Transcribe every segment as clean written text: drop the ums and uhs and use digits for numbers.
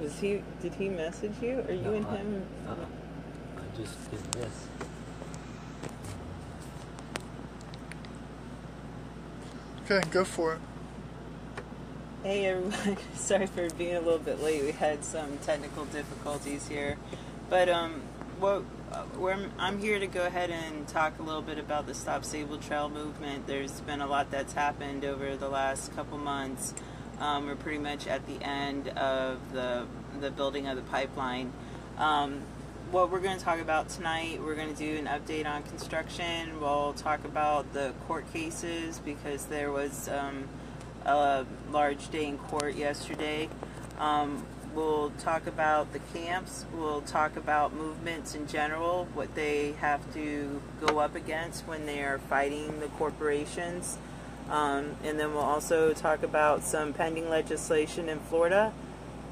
Did he message you? Are you and him? I just did this. Okay, go for it. Hey everyone, sorry for being a little bit late. We had some technical difficulties here, but I'm here to go ahead and talk a little bit about the Stop Sabal Trail movement. There's been a lot that's happened over the last couple months. We're pretty much at the end of the building of the pipeline. What we're going to talk about tonight, we're going to do an update on construction. We'll talk about the court cases because there was a large day in court yesterday. We'll talk about the camps. We'll talk about movements in general, what they have to go up against when they are fighting the corporations. And then we'll also talk about some pending legislation in Florida.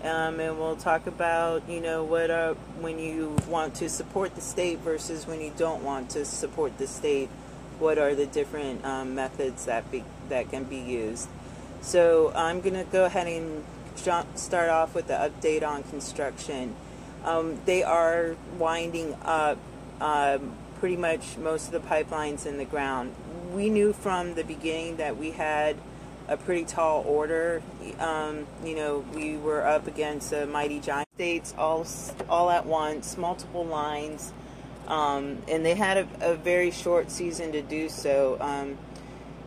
And we'll talk about, when you want to support the state versus when you don't want to support the state, what are the different methods that can be used. So I'm going to go ahead and start off with the update on construction. They are winding up pretty much most of the pipelines in the ground. We knew from the beginning that we had a pretty tall order. We were up against a mighty giant states all at once, multiple lines, and they had a very short season to do so.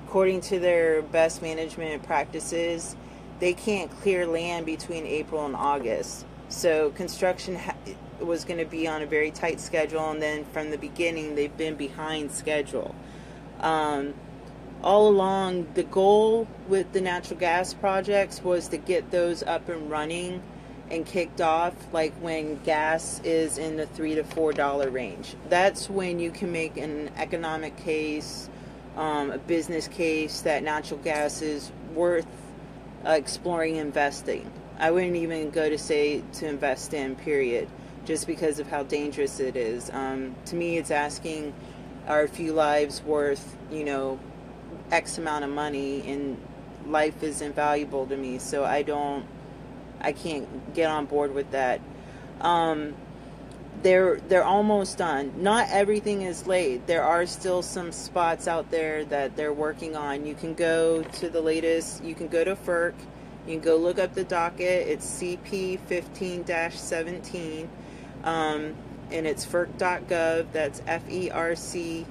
According to their best management practices, they can't clear land between April and August. So construction was going to be on a very tight schedule, and then from the beginning, they've been behind schedule. All along, the goal with the natural gas projects was to get those up and running and kicked off like when gas is in the $3 to $4 range. That's when you can make an economic case, a business case that natural gas is worth exploring investing. I wouldn't even go to say to invest in, period, just because of how dangerous it is. To me, it's asking, are a few lives worth, X amount of money, and life is invaluable to me, so I can't get on board with that. They're almost done. Not everything is laid. There are still some spots out there that they're working on. You can go to the latest, you can go to FERC, you can go look up the docket. It's CP 15-17, and it's FERC.gov. That's FERC.gov.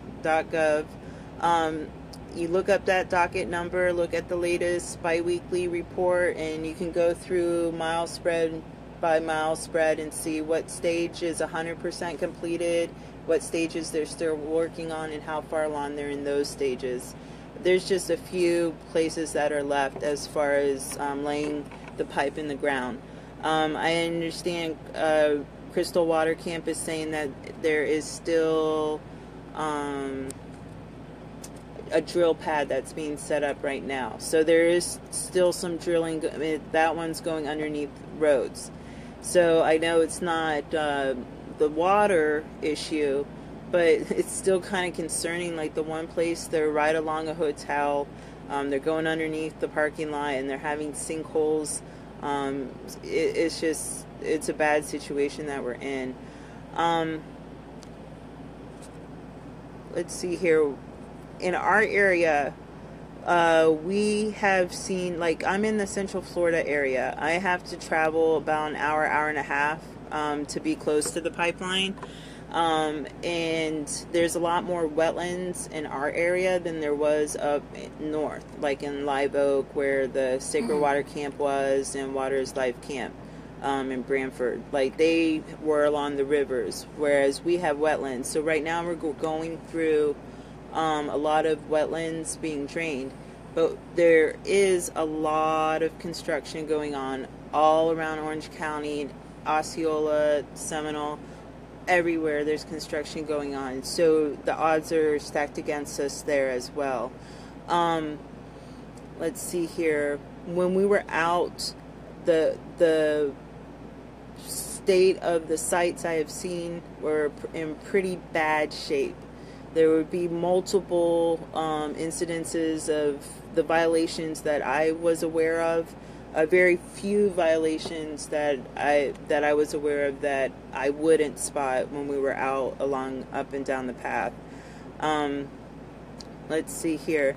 You look up that docket number, look at the latest biweekly report, and you can go through mile spread by mile spread and see what stage is 100% completed, what stages they're still working on, and how far along they're in those stages. There's just a few places that are left as far as laying the pipe in the ground. I understand Crystal Water Camp is saying that there is still a drill pad that's being set up right now. So there is still some drilling. That one's going underneath roads. So I know it's not the water issue, but it's still kind of concerning. Like the one place, they're right along a hotel. They're going underneath the parking lot and they're having sinkholes. It's a bad situation that we're in. Let's see here. In our area, we have seen, like, I'm in the Central Florida area. I have to travel about an hour, hour and a half to be close to the pipeline. And there's a lot more wetlands in our area than there was up north, like in Live Oak, where the Sacred Water Camp was, and Waters Life Camp in Branford. Like, they were along the rivers, whereas we have wetlands. So right now we're going through a lot of wetlands being drained, but there is a lot of construction going on all around Orange County, Osceola, Seminole, everywhere there's construction going on. So the odds are stacked against us there as well. Let's see here. When we were out, the state of the sites I have seen were in pretty bad shape. There would be multiple incidences of the violations that I was aware of. a very few violations that I was aware of that I wouldn't spot when we were out along up and down the path. Let's see here.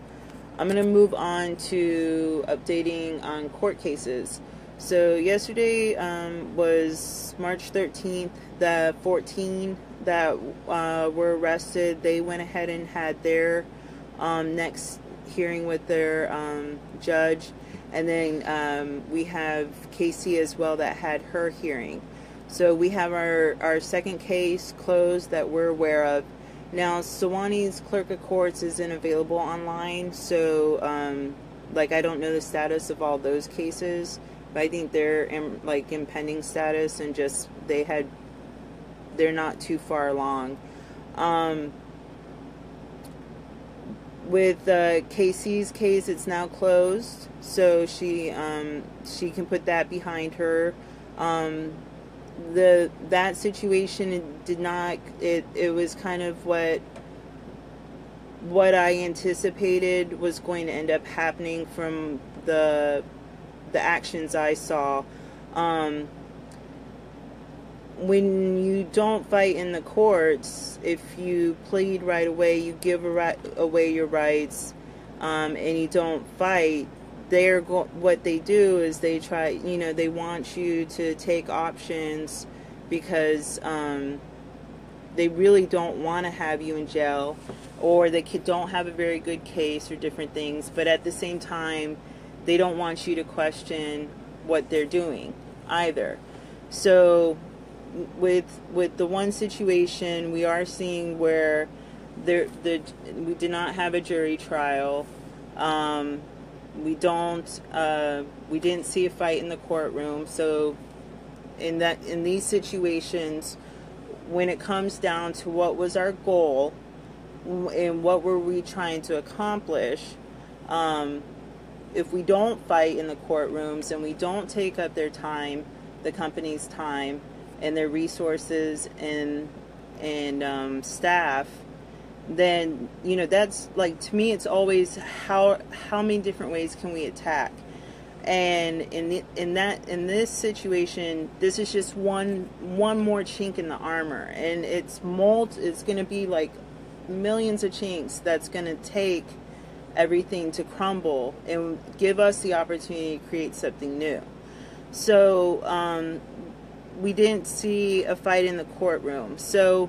I'm going to move on to updating on court cases. So yesterday was March 13th. The 14 that were arrested, they went ahead and had their next hearing with their judge. And then we have Casey as well that had her hearing. So we have our second case closed that we're aware of. Now, Sewannee's clerk of courts isn't available online, so like I don't know the status of all those cases, but I think they're in pending status, and just they're not too far along. With Casey's case, it's now closed, so she can put that behind her. That situation did not. It was kind of what I anticipated was going to end up happening from the actions I saw. When you don't fight in the courts, if you plead right away, you give away your rights, and you don't fight, what they do is they try, they want you to take options because they really don't want to have you in jail, or they don't have a very good case or different things, but at the same time, they don't want you to question what they're doing either. So with the one situation, we are seeing where we did not have a jury trial. We didn't see a fight in the courtroom. So in these situations, when it comes down to what was our goal and what were we trying to accomplish, if we don't fight in the courtrooms and we don't take up their time, the company's time, and their resources and staff, then that's to me, it's always how many different ways can we attack. And in this situation, this is just one more chink in the armor, and it's going to be like millions of chinks that's going to take everything to crumble and give us the opportunity to create something new. So we didn't see a fight in the courtroom. So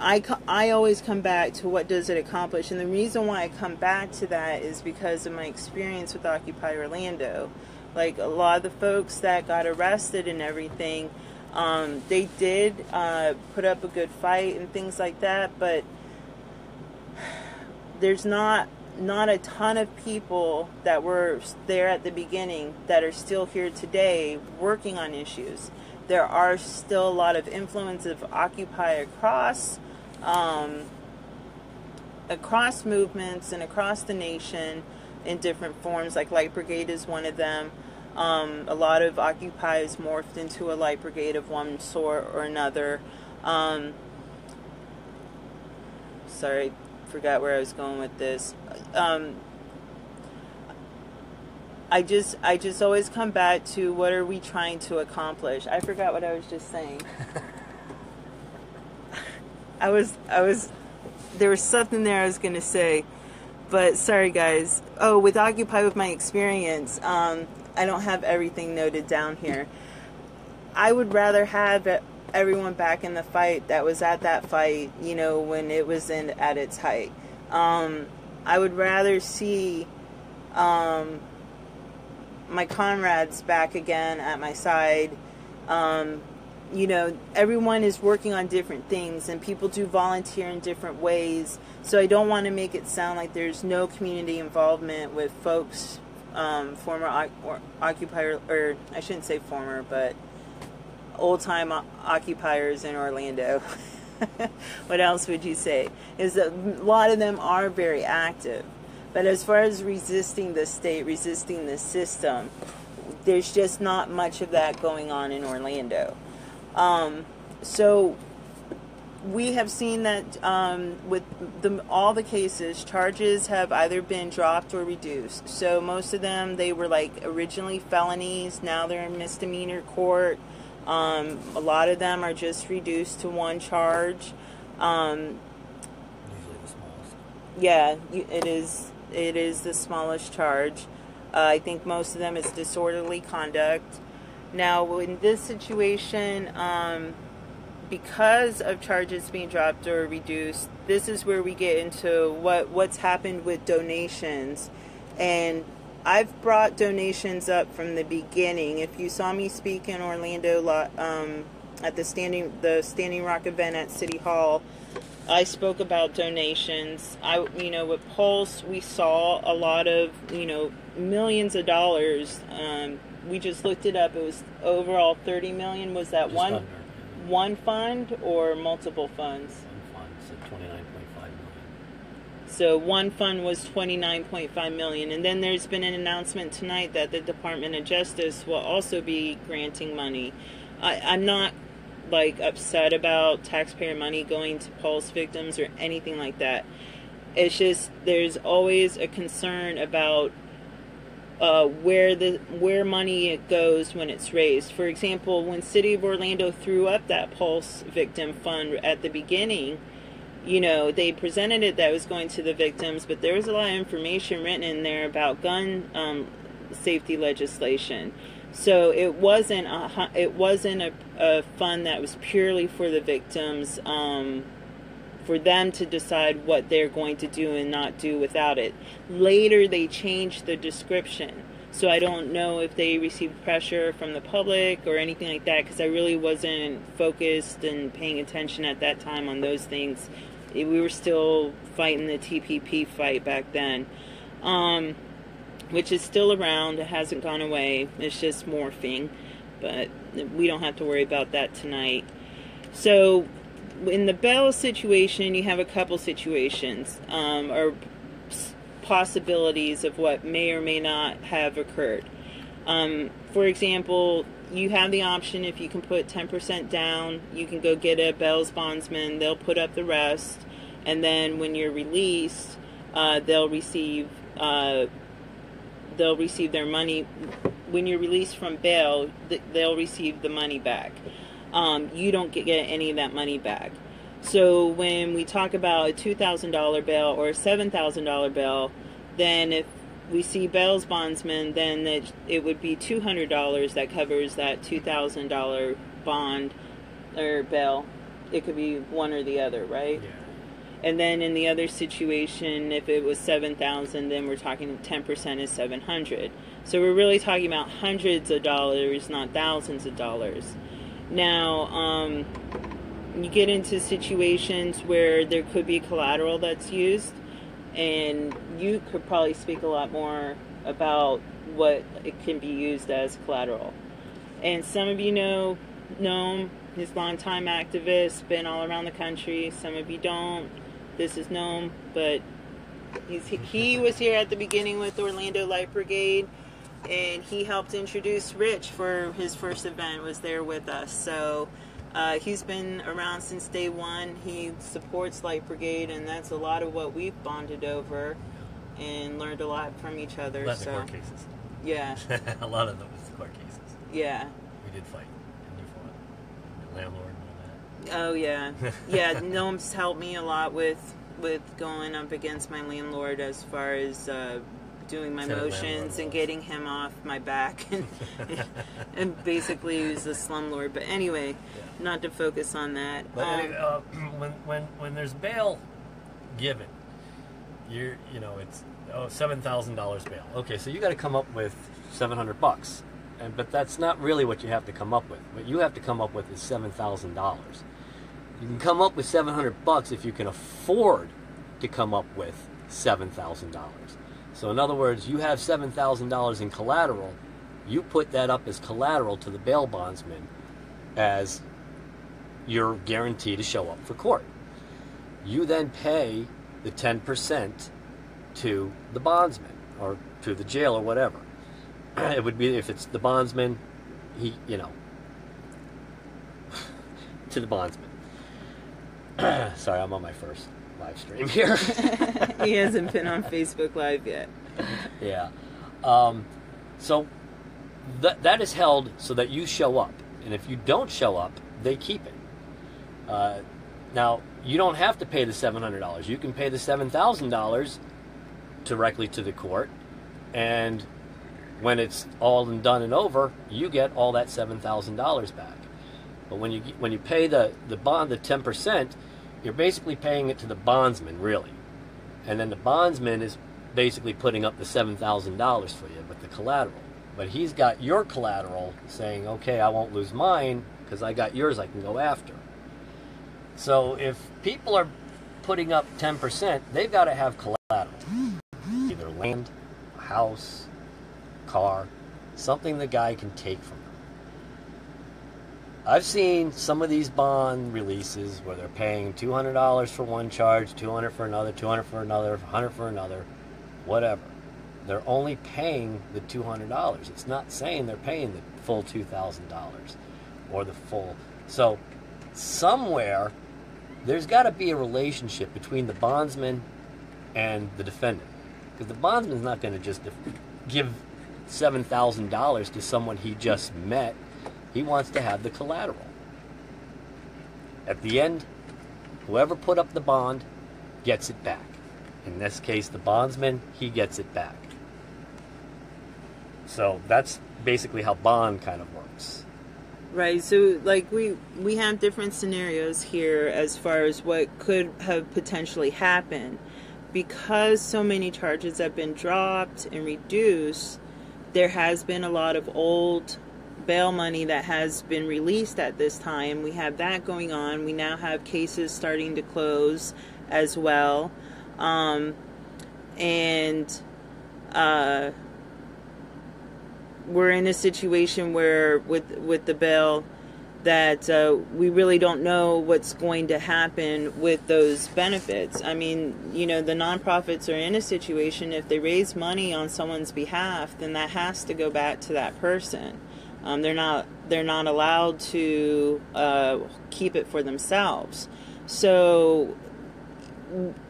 I always come back to what does it accomplish, and the reason why I come back to that is because of my experience with Occupy Orlando. Like a lot of the folks that got arrested and everything, they did put up a good fight and things like that, but there's not a ton of people that were there at the beginning that are still here today working on issues. There are still a lot of influence of Occupy across movements and across the nation in different forms, like Light Brigade is one of them. A lot of Occupy is morphed into a Light Brigade of one sort or another. Sorry, forgot where I was going with this. I just always come back to what are we trying to accomplish. I forgot what I was just saying. There was something there I was going to say, but sorry guys. Oh, with Occupy, with my experience, I don't have everything noted down here. I would rather have everyone back in the fight that was at that fight, when it was at its height. I would rather see my comrades back again at my side. Everyone is working on different things, and people do volunteer in different ways. So I don't want to make it sound like there's no community involvement with folks, former occupier, or I shouldn't say former, but old-time occupiers in Orlando. What else would you say? Is that a lot of them are very active. But as far as resisting the state, resisting the system, there's just not much of that going on in Orlando. So we have seen that with all the cases, charges have either been dropped or reduced. So most of them, they were like originally felonies. Now they're in misdemeanor court. A lot of them are just reduced to one charge. Usually the smallest. Yeah, it is. It is the smallest charge. I think most of them is disorderly conduct. Now, in this situation, because of charges being dropped or reduced, this is where we get into what's happened with donations. And I've brought donations up from the beginning. If you saw me speak in Orlando at the Standing Rock event at City Hall, I spoke about donations. With Pulse, we saw a lot of, millions of dollars. We just looked it up. It was overall 30 million. Was that one fund or multiple funds? One fund, so 29.5 million. So one fund was 29.5 million. And then there's been an announcement tonight that the Department of Justice will also be granting money. I'm not upset about taxpayer money going to Pulse victims or anything like that. It's just there's always a concern about where money goes when it's raised. For example, when City of Orlando threw up that Pulse victim fund at the beginning, they presented it that it was going to the victims, but there was a lot of information written in there about gun safety legislation. So it wasn't a fund that was purely for the victims, for them to decide what they're going to do and not do without it. Later, they changed the description. So I don't know if they received pressure from the public or anything like that, because I really wasn't focused and paying attention at that time on those things. We were still fighting the TPP fight back then. Which is still around. It hasn't gone away. It's just morphing. But we don't have to worry about that tonight. So, in the bail situation, you have a couple situations, or possibilities of what may or may not have occurred. For example, you have the option, if you can put 10% down, you can go get a bail's bondsman. They'll put up the rest. And then when you're released, they'll receive their money. When you're released from bail, they'll receive the money back. You don't get any of that money back. So when we talk about a $2,000 bail or a $7,000 bail, then if we see bail's bondsman, then it would be $200 that covers that $2,000 bond or bail. It could be one or the other, right? Yeah. And then in the other situation, if it was $7,000, then we're talking 10% is $700. So we're really talking about hundreds of dollars, not thousands of dollars. Now, you get into situations where there could be collateral that's used, and you could probably speak a lot more about what it can be used as collateral. And some of you know Gnome, his longtime activist, been all around the country. Some of you don't. This is Gnome, but he was here at the beginning with Orlando Light Brigade, and he helped introduce Rich for his first event, was there with us. So he's been around since day one. He supports Light Brigade, and that's a lot of what we've bonded over and learned a lot from each other. That's the court cases. Yeah. A lot of them was the court cases. Yeah. We did fight, and you fought. The landlord and all that. Oh, yeah. Yeah, Gnome's helped me a lot with going up against my landlord as far as doing my motions and getting him off my back. And basically he was a slumlord. But anyway, not to focus on that. But when there's bail given, it's $7,000 bail. Okay, so you got to come up with $700, but that's not really what you have to come up with. What you have to come up with is $7,000. You can come up with $700 if you can afford to come up with $7,000. So in other words, you have $7,000 in collateral. You put that up as collateral to the bail bondsman as your guarantee to show up for court. You then pay the 10% to the bondsman or to the jail or whatever. It would be, if it's the bondsman, to the bondsman. Sorry, I'm on my first live stream here. He hasn't been on Facebook Live yet. Yeah. So that is held so that you show up. And if you don't show up, they keep it. Now, you don't have to pay the $700. You can pay the $7,000 directly to the court. And when it's all done and over, you get all that $7,000 back. But when you pay the bond, the 10%, you're basically paying it to the bondsman, really. And then the bondsman is basically putting up the $7,000 for you with the collateral. But he's got your collateral saying, okay, I won't lose mine because I got yours I can go after. So if people are putting up 10%, they've got to have collateral. Either land, a house, car, something the guy can take from them. I've seen some of these bond releases where they're paying $200 for one charge, $200 for another, $200 for another, $100 for another, whatever. They're only paying the $200. It's not saying they're paying the full $2,000 or the full. So somewhere there's got to be a relationship between the bondsman and the defendant, because the bondsman's not going to just give $7,000 to someone he just met. He wants to have the collateral. At the end, whoever put up the bond gets it back. In this case, the bondsman, he gets it back. So that's basically how bond kind of works. Right, so like we have different scenarios here as far as what could have potentially happened. Because so many charges have been dropped and reduced, there has been a lot of old bail money that has been released at this time. We have that going on. We now have cases starting to close as well. We're in a situation where with the bail that we really don't know what's going to happen with those benefits. I mean, you know, the nonprofits are in a situation, if they raise money on someone's behalf, then that has to go back to that person. They're not allowed to keep it for themselves. So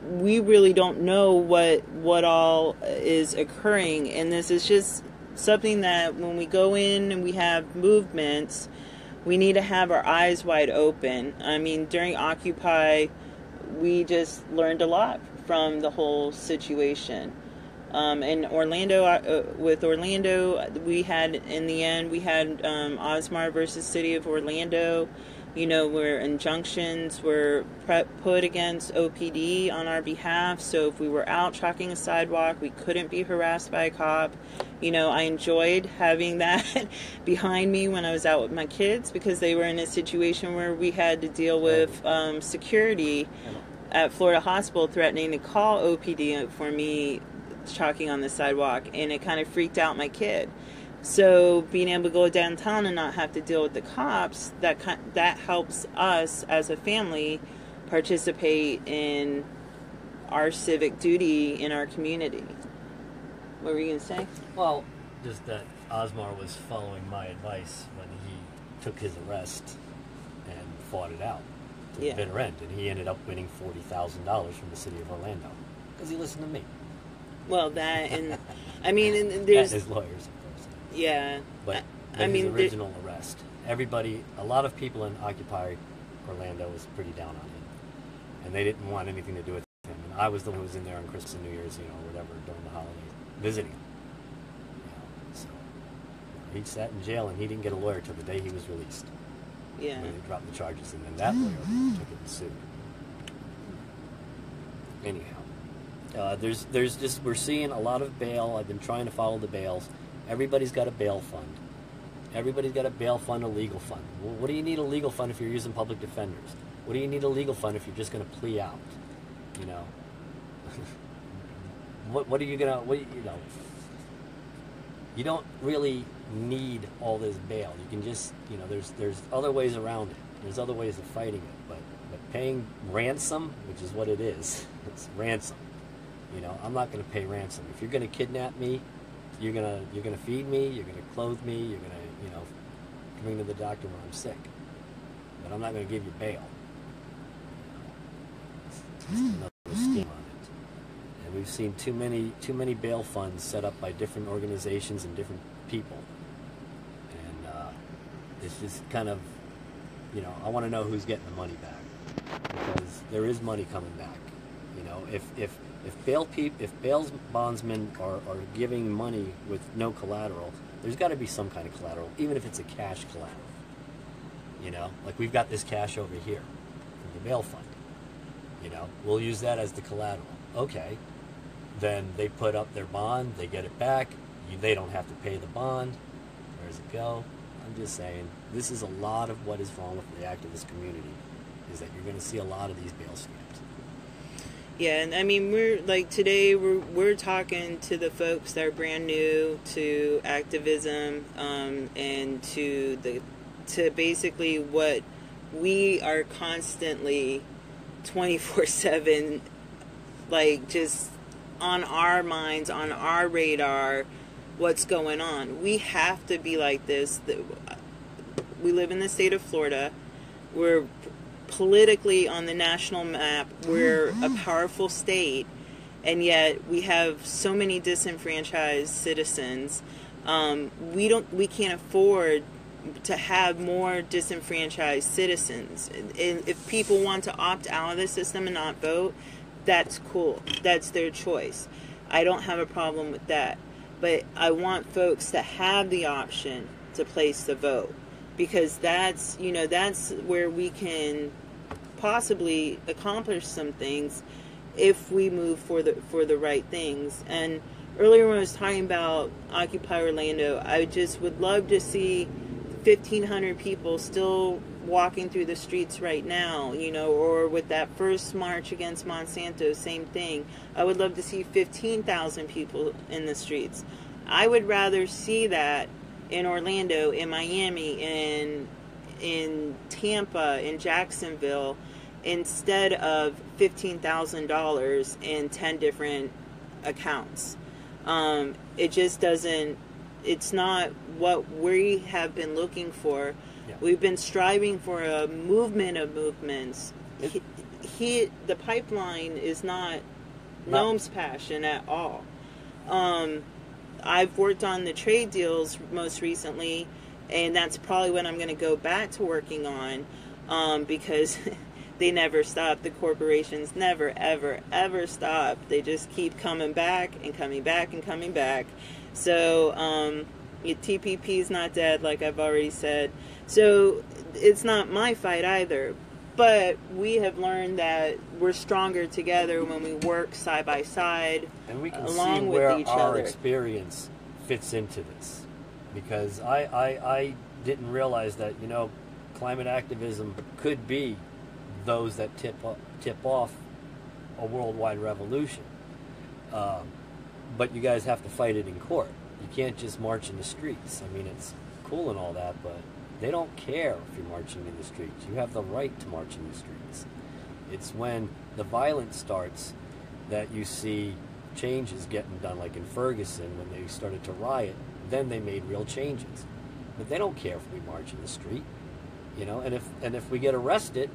we really don't know what all is occurring, and this is just something that when we go in and we have movements, we need to have our eyes wide open. I mean, during Occupy, we just learned a lot from the whole situation. In Orlando, with Orlando, we had, in the end, we had Osmar versus City of Orlando, you know, where injunctions were put against OPD on our behalf. So if we were out chalking a sidewalk, we couldn't be harassed by a cop. You know, I enjoyed having that behind me when I was out with my kids, because they were in a situation where we had to deal with security at Florida Hospital threatening to call OPD for me chalking on the sidewalk, and it kind of freaked out my kid. So being able to go downtown and not have to deal with the cops, that helps us as a family participate in our civic duty in our community. What were you going to say? Well, just that Osmar was following my advice when he took his arrest and fought it out to the bitter end, and he ended up winning $40,000 from the city of Orlando because he listened to me. Well, that, and I mean, and there's and his lawyers, of course. Yeah, but his original arrest. Everybody, a lot of people in Occupy Orlando was pretty down on him, and they didn't want anything to do with him. And I was the one who was in there on Christmas and New Year's, you know, whatever, during the holidays, visiting him. You know, so he sat in jail, and he didn't get a lawyer till the day he was released. Yeah. When they dropped the charges, and then that lawyer took it and sued. Anyhow, there's just, we're seeing a lot of bail. I've been trying to follow the bails. Everybody's got a bail fund. Everybody's got a bail fund, a legal fund. Well, what do you need a legal fund if you're using public defenders? What do you need a legal fund if you're just going to plea out? You know, what are you gonna? You know, you don't really need all this bail. You can just, you know, there's other ways around it. There's other ways of fighting it. But paying ransom, which is what it is, it's ransom. You know, I'm not going to pay ransom. If you're going to kidnap me, you're gonna feed me, you're gonna clothe me, you're gonna, you know, bring me to the doctor when I'm sick. But I'm not gonna give you bail. Just another scheme on it. And we've seen too many bail funds set up by different organizations and different people. And it's just kind of, you know, I want to know who's getting the money back, because there is money coming back. You know, if bail bondsmen are giving money with no collateral, there's got to be some kind of collateral, even if it's a cash collateral. You know, like we've got this cash over here from the bail fund. You know, we'll use that as the collateral. Okay, then they put up their bond, they get it back. They don't have to pay the bond. Where does it go? I'm just saying, this is a lot of what is wrong with the activist community, is that you're going to see a lot of these bail scams. Yeah, and I mean, we're talking to the folks that are brand new to activism, and to basically what we are constantly 24/7, like, just on our minds, on our radar, what's going on. We have to be like this. We live in the state of Florida. We're politically on the national map. We're a powerful state, and yet we have so many disenfranchised citizens. We can't afford to have more disenfranchised citizens. And if people want to opt out of the system and not vote, that's cool. That's their choice. I don't have a problem with that. But I want folks to have the option to place the vote, because that's where we can possibly accomplish some things if we move for the right things. And earlier when I was talking about Occupy Orlando, I just would love to see 1,500 people still walking through the streets right now, you know, or with that first march against Monsanto, same thing. I would love to see 15,000 people in the streets. I would rather see that in Orlando, in Miami, in Tampa, in Jacksonville, instead of $15,000 in 10 different accounts. It just doesn't, it's not what we have been looking for. Yeah. We've been striving for a movement of movements. The pipeline is not Gnome's passion at all. I've worked on the trade deals most recently, and that's probably what I'm going to go back to working on, because they never stop. The corporations never, ever, ever stop. They just keep coming back and coming back and coming back. So TPP is not dead, like I've already said. So it's not my fight either. But we have learned that we're stronger together when we work side by side, and we can along see with where each our other. experience fits into this. Because I didn't realize that, you know, climate activism could be those that tip off a worldwide revolution. But you guys have to fight it in court. You can't just march in the streets. I mean, it's cool and all that, but they don't care if you're marching in the streets. You have the right to march in the streets. It's when the violence starts that you see changes getting done, like in Ferguson when they started to riot. Then they made real changes. But they don't care if we march in the street, you know. And if we get arrested,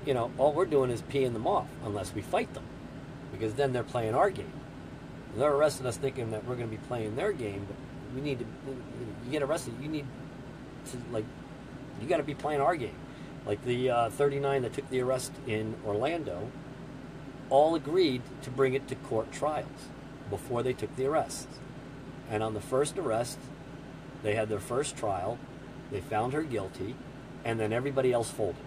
you know, all we're doing is peeing them off unless we fight them, because then they're playing our game. They're arresting us thinking that we're going to be playing their game, but we need to. You get arrested, you need to, like, you got to be playing our game. Like the 39 that took the arrest in Orlando, all agreed to bring it to court trials before they took the arrest. And on the first arrest, they had their first trial, they found her guilty, and then everybody else folded.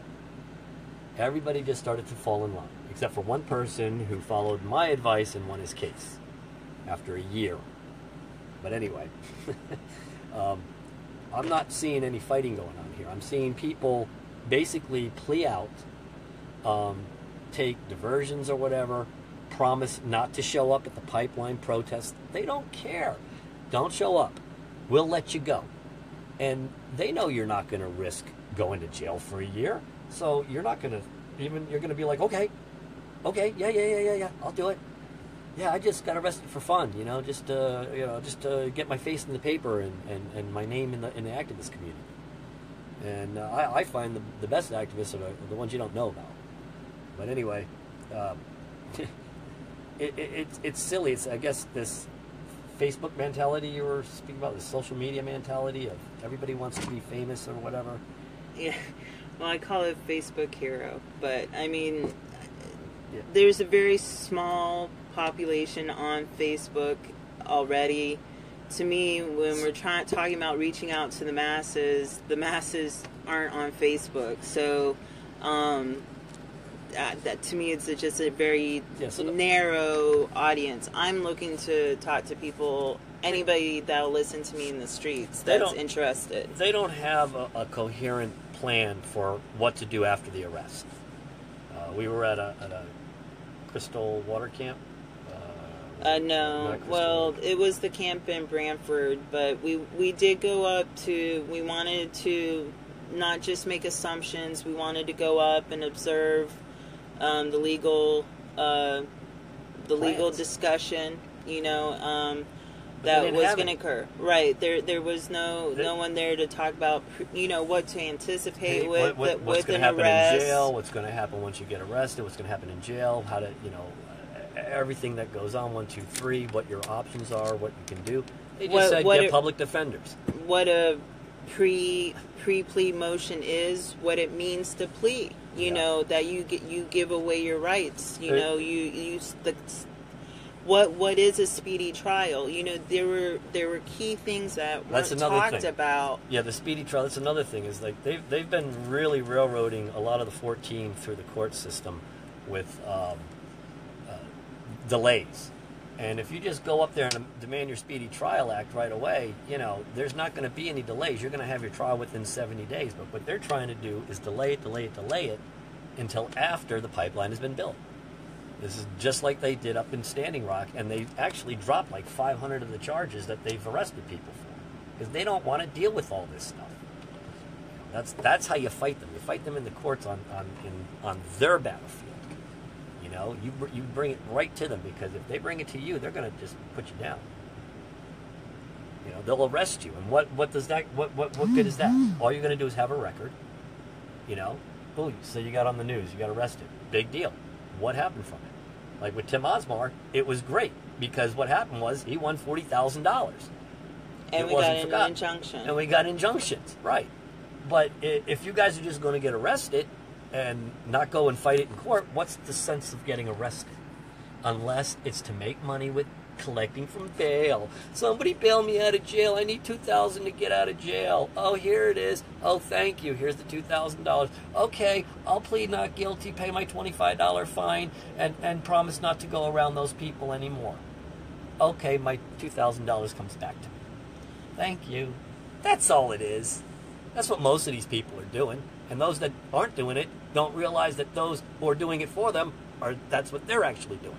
Everybody just started to fall in line, except for one person who followed my advice and won his case after a year. But anyway, I'm not seeing any fighting going on here. I'm seeing people basically plea out, take diversions or whatever, promise not to show up at the pipeline protest. They don't care. Don't show up. We'll let you go. And they know you're not going to risk going to jail for a year. So you're not going to even, you're going to be like, okay, yeah, I'll do it. Yeah, I just got arrested for fun, just to get my face in the paper and my name in the activist community. And I find the best activists are the ones you don't know about. But anyway, it's silly. It's, I guess, this Facebook mentality you were speaking about, the social media mentality of everybody wants to be famous or whatever. Yeah. Well, I call it Facebook hero, but I mean, Yeah. there's a very small population on Facebook already. To me, when we're talking about reaching out to the masses aren't on Facebook. So, that to me, it's just a very narrow audience. I'm looking to talk to people, anybody that'll listen to me in the streets that's interested. They don't have a coherent plan for what to do after the arrest. We were at a Crystal Water Camp. No. Well, it was the camp in Brantford, but we did go up to, we wanted to not just make assumptions, we wanted to go up and observe the legal discussion, that was going to occur. Right. There was no one there to talk about, what to anticipate what's with going to an happen arrest. in jail, what's going to happen once you get arrested, what's going to happen in jail, how to, everything that goes on, 1, 2, 3, what your options are, what you can do. They just said get public defenders. What a pre-plea motion is, what it means to plea. That you give away your rights. What is a speedy trial? There were key things that weren't talked about. Yeah, the speedy trial. That's another thing. Is like they've been really railroading a lot of the 14 through the court system with delays. And if you just go up there and demand your Speedy Trial Act right away, there's not going to be any delays. You're going to have your trial within 70 days. But what they're trying to do is delay it until after the pipeline has been built. This is just like they did up in Standing Rock, and they actually dropped like 500 of the charges that they've arrested people for, because they don't want to deal with all this stuff. That's how you fight them. You fight them in the courts on their battlefield. You bring it right to them, because if they bring it to you, they're going to just put you down. They'll arrest you, and what does that? What good is that? All you're going to do is have a record. Oh, so you got on the news, you got arrested, big deal. What happened from it? Like with Tim Osmar, it was great, because what happened was he won $40,000, and we got an injunction. And we got injunctions, right? But if you guys are just going to get arrested and not go and fight it in court, what's the sense of getting arrested? Unless it's to make money with collecting from bail. Somebody bail me out of jail. I need $2,000 to get out of jail. Oh, here it is. Oh, thank you. Here's the $2,000. Okay, I'll plead not guilty, pay my $25 fine, and promise not to go around those people anymore. Okay, my $2,000 comes back to me. Thank you. That's all it is. That's what most of these people are doing. And those that aren't doing it don't realize that those who are doing it for them that's what they're actually doing.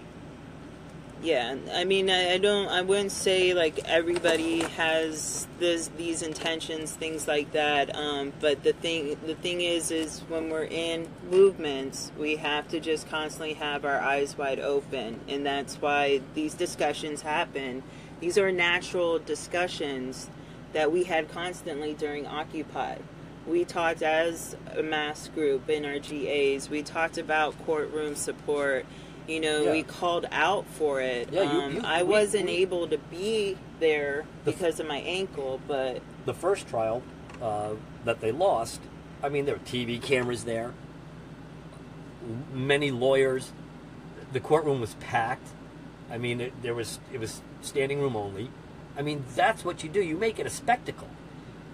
Yeah, I mean, I wouldn't say like everybody has these intentions, things like that. But the thing is when we're in movements, we have to just constantly have our eyes wide open, and that's why these discussions happen. These are natural discussions that we had constantly during Occupy. We talked as a mass group in our GAs. We talked about courtroom support. We called out for it. Yeah, I wasn't able to be there because of my ankle, but... The first trial that they lost, I mean, there were TV cameras there, many lawyers. The courtroom was packed. I mean, it was standing room only. I mean, that's what you do. You make it a spectacle.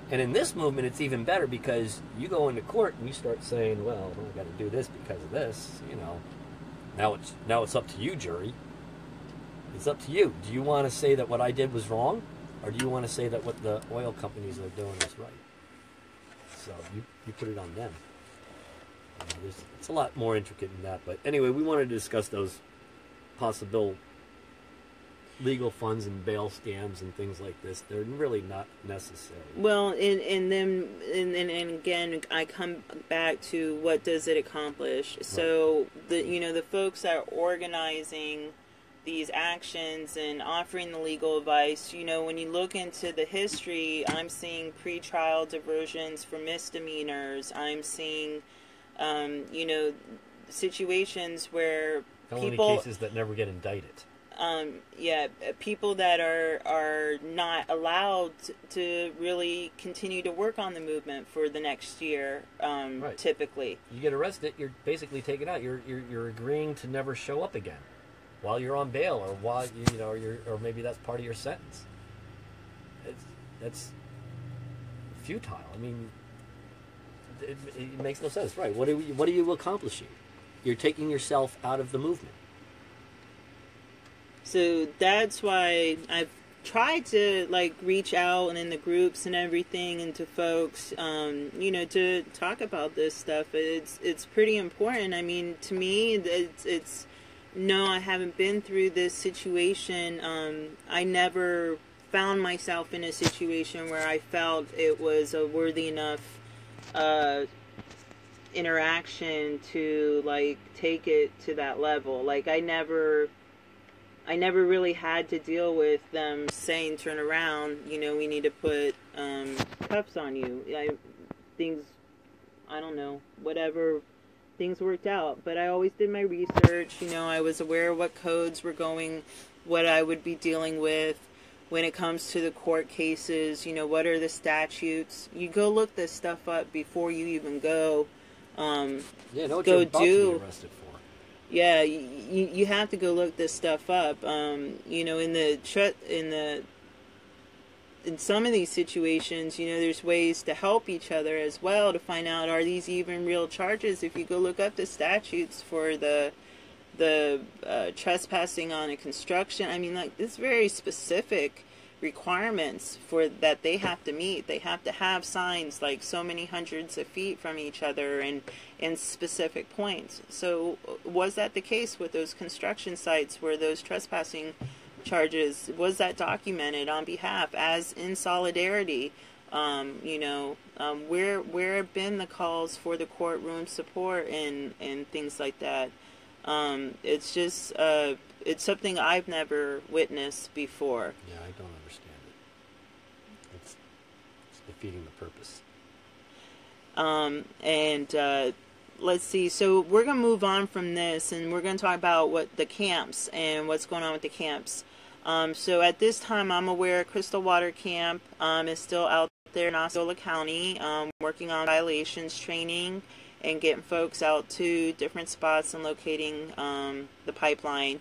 And in this movement, it's even better, because you go into court and you start saying, well, I got to do this because of this, Now it's up to you, jury. It's up to you. Do you want to say that what I did was wrong, or do you want to say that what the oil companies are doing is right? So you put it on them. It's a lot more intricate than that. But anyway, we wanted to discuss those possible legal funds and bail scams and things like this. They're really not necessary. Well, and again, I come back to what does it accomplish. Right. So the folks that are organizing these actions and offering the legal advice, when you look into the history, I'm seeing pretrial diversions for misdemeanors. I'm seeing, situations where felony people, cases that never get indicted. People that are not allowed to really continue to work on the movement for the next year. Right. Typically, You get arrested, you're basically taken out. You're agreeing to never show up again while you're on bail, or while or maybe that's part of your sentence. That's futile. I mean, it makes no sense, right? What are you accomplishing? You're taking yourself out of the movement. so that's why I've tried to reach out and in the groups and everything, and to folks, to talk about this stuff. It's pretty important. I mean, to me, it's no, I haven't been through this situation. I never found myself in a situation where I felt it was a worthy enough interaction to take it to that level. I never really had to deal with them saying, turn around, we need to put cuffs on you. I don't know, whatever, things worked out. But I always did my research. I was aware of what codes were going, what I would be dealing with when it comes to the court cases. What are the statutes? You go look this stuff up before you even go. Know what go you're about do. to be arrested for. Yeah, you have to go look this stuff up. In some of these situations, there's ways to help each other as well, to find out, are these even real charges? If you go look up the statutes for the trespassing on a construction, I mean, it's very specific requirements for that they have to meet. They have to have signs so many hundreds of feet from each other and in specific points. So was that the case with those construction sites where those trespassing charges, was that documented on behalf as in solidarity? Where have been the calls for the courtroom support and things like that? It's just it's something I've never witnessed before. Yeah, I don't understand it. It's defeating the purpose. Let's see. So we're going to move on from this, and we're going to talk about what the camps and what's going on with the camps. So at this time, I'm aware Crystal Water Camp is still out there in Osceola County, working on violations training and getting folks out to different spots and locating the pipeline.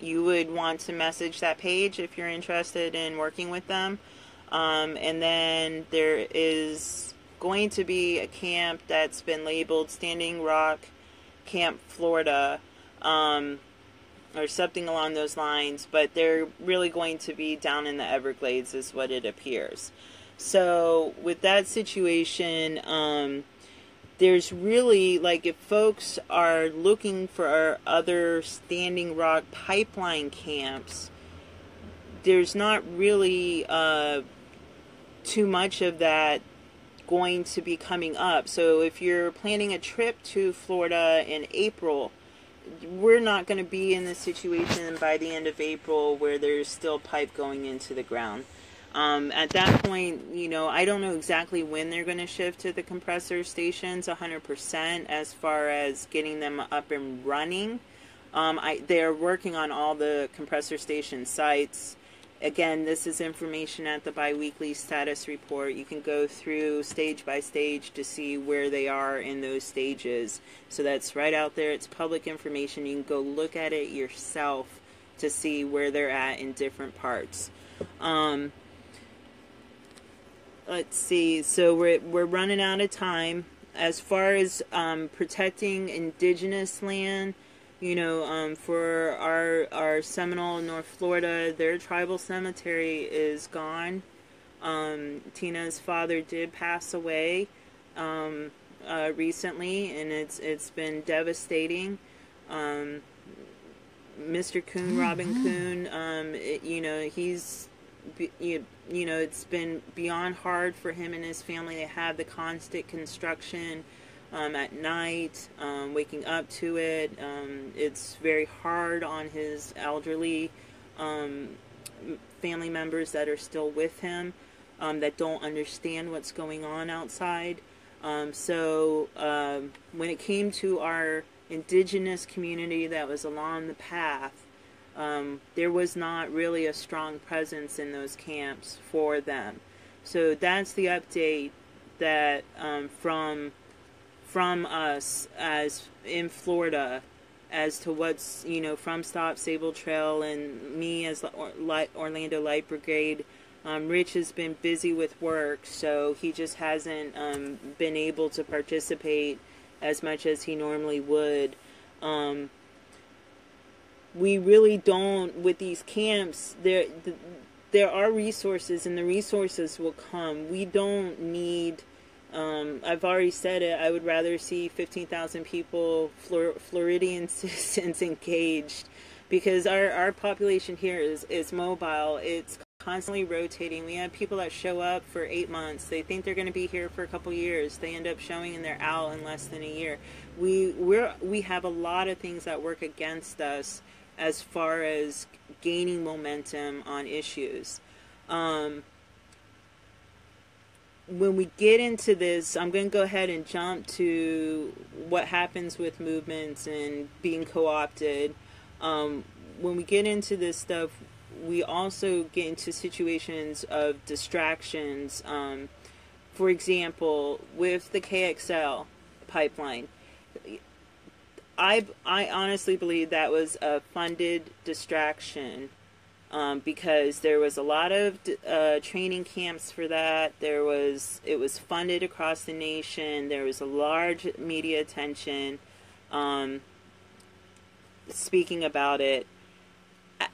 You would want to message that page if you're interested in working with them. And then there is going to be a camp that's been labeled Standing Rock Camp Florida, or something along those lines, but they're really going to be down in the Everglades is what it appears. So with that situation, there's really, if folks are looking for other Standing Rock pipeline camps, there's not really too much of that going to be coming up. So if you're planning a trip to Florida in April, we're not going to be in the situation by the end of April where there's still pipe going into the ground. At that point, I don't know exactly when they're going to shift to the compressor stations 100% as far as getting them up and running. They're working on all the compressor station sites. Again, this is information at the biweekly status report. You can go through stage by stage to see where they are in those stages. So that's right out there. It's public information. You can go look at it yourself to see where they're at in different parts. Let's see. So we're running out of time. As far as protecting indigenous land, for our Seminole, North Florida, their tribal cemetery is gone. Tina's father did pass away recently, and it's been devastating. Mr. Coon, Robin Coon, it's been beyond hard for him and his family. They have the constant construction at night, waking up to it. It's very hard on his elderly family members that are still with him, that don't understand what's going on outside. When it came to our indigenous community that was along the path, there was not really a strong presence in those camps for them. So that's the update that from us as in Florida as to what's, from Stop Sabal Trail and me as Orlando Light Brigade. Rich has been busy with work, so he just hasn't been able to participate as much as he normally would. We really don't, with these camps, there are resources, and the resources will come. We don't need, I've already said it, I would rather see 15,000 people, Floridian citizens engaged, because our population here is mobile. It's constantly rotating. We have people that show up for 8 months. They think they're going to be here for a couple years. They end up showing and they're out in less than a year. We have a lot of things that work against us as far as gaining momentum on issues. When we get into this, I'm going to go ahead and jump to what happens with movements and being co-opted. When we get into this stuff, we also get into situations of distractions. For example, with the KXL pipeline, I honestly believe that was a funded distraction, because there was a lot of training camps for that. It was funded across the nation. There was a large media attention speaking about it.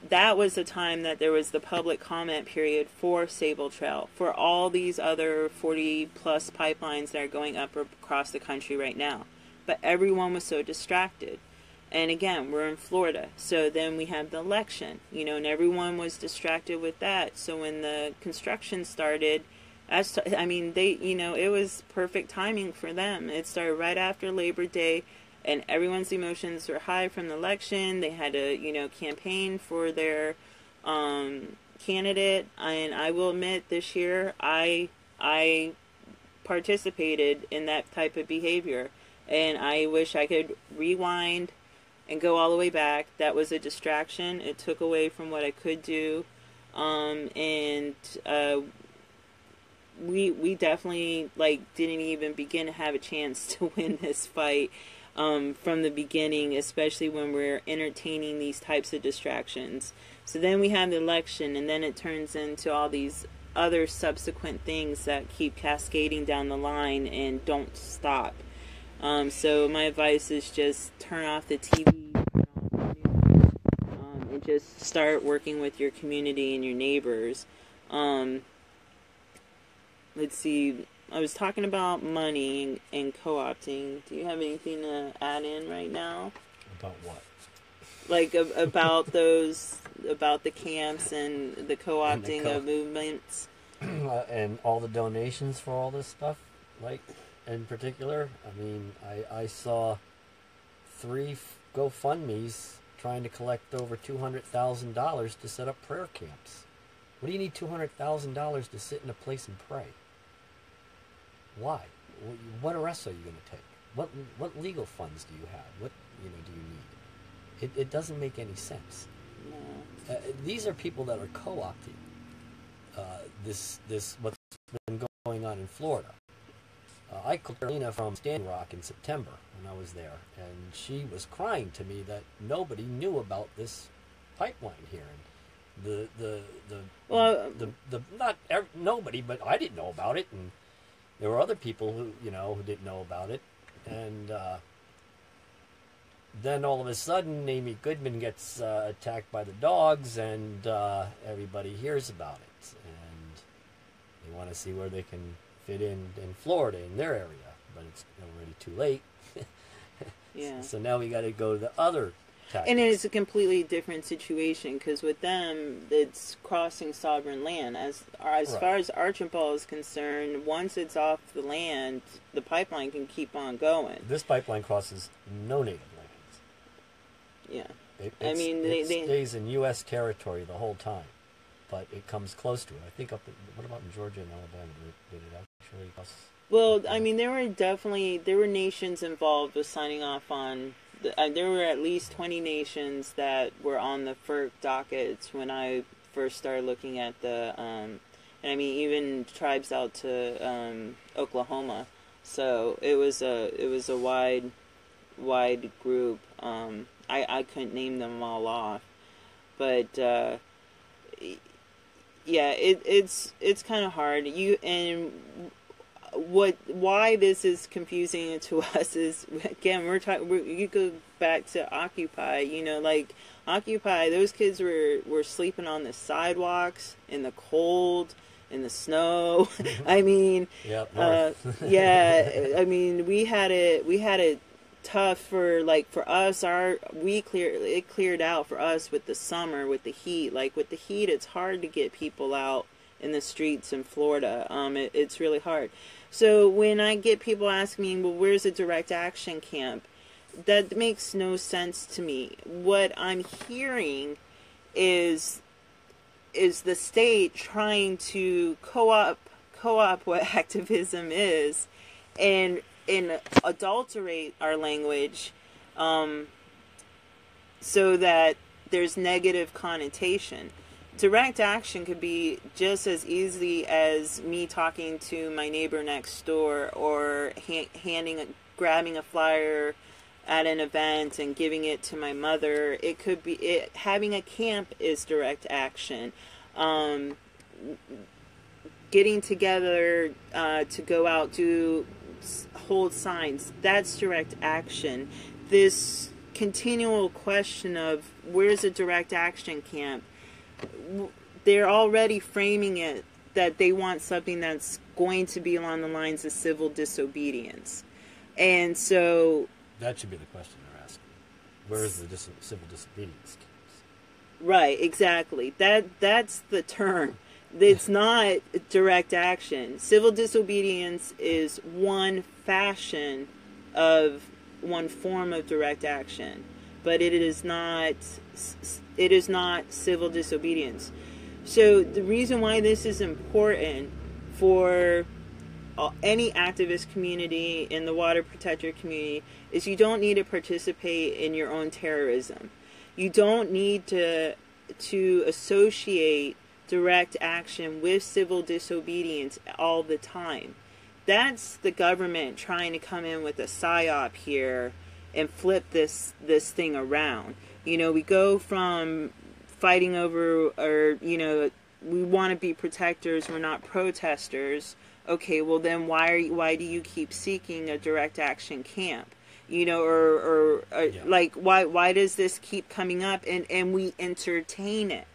That was the time that there was the public comment period for Sabal Trail, for all these other 40 plus pipelines that are going up across the country right now. But everyone was so distracted. And again, we're in Florida. So then we have the election, and everyone was distracted with that. So when the construction started, it was perfect timing for them. It started right after Labor Day, and everyone's emotions were high from the election. They had to, campaign for their candidate. And I will admit, this year, I participated in that type of behavior. And I wish I could rewind and go all the way back. That was a distraction. It took away from what I could do. We definitely didn't even begin to have a chance to win this fight from the beginning, especially when we're entertaining these types of distractions. So then we have the election, and then it turns into all these other subsequent things that keep cascading down the line and don't stop. So my advice is just turn off the TV, turn off the news, and just start working with your community and your neighbors. Let's see, I was talking about money and co-opting. Do you have anything to add in right now? About what? About about the camps and the co-opting of movements? And all the donations for all this stuff, in particular. I mean, I saw 3 GoFundMes trying to collect over $200,000 to set up prayer camps. What do you need $200,000 to sit in a place and pray? Why? What arrests are you going to take? What legal funds do you have? What do you need? It doesn't make any sense. No. These are people that are co-opting this what's been going on in Florida. I called Carolina from Standing Rock in September when I was there, and she was crying to me that nobody knew about this pipeline here. And nobody, but I didn't know about it, and there were other people who didn't know about it, and then all of a sudden Amy Goodman gets attacked by the dogs, and everybody hears about it, and they want to see where they can fit in Florida, in their area, but it's already too late. Yeah. So now we got to go to the other tactics. And it is a completely different situation, because with them, it's crossing sovereign land. As right. far as Archibald is concerned, once it's off the land, the pipeline can keep on going. This pipeline crosses no native lands. Yeah. It stays in U.S. territory the whole time, but it comes close to it. I think what about in Georgia and Alabama? Did it actually cross Well, I mean, there were nations involved with signing off on. There were at least 20 nations that were on the FERC dockets when I first started looking at and I mean even tribes out to Oklahoma. So it was a wide group. I couldn't name them all off, but yeah, it's kind of hard. Why this is confusing to us is, again, you go back to Occupy, like Occupy, those kids were sleeping on the sidewalks in the cold, in the snow. I mean, yeah, I mean, we had it tough for us. It cleared out for us with the summer, with the heat. Like with the heat, it's hard to get people out in the streets in Florida. It's really hard. So when I get people asking me, well, where's a direct action camp? That makes no sense to me. What I'm hearing is the state trying to co-op what activism is and adulterate our language so that there's negative connotation. Direct action could be just as easy as me talking to my neighbor next door, or grabbing a flyer at an event and giving it to my mother. It could be having a camp is direct action. Getting together to go out to hold signs, that's direct action. This continual question of where's a direct action camp, they're already framing it that they want something that's going to be along the lines of civil disobedience. And so that should be the question they're asking. Where is the civil disobedience? Right, exactly. That's the term. It's not direct action. Civil disobedience is one form of direct action, but it is not civil disobedience. So the reason why this is important for any activist community in the water protector community is you don't need to participate in your own terrorism. You don't need to associate direct action with civil disobedience all the time. That's the government trying to come in with a psyop here and flip this thing around. We go from fighting over, or we want to be protectors, we're not protesters. Okay, well then why do you keep seeking a direct action camp? Like why does this keep coming up and we entertain it?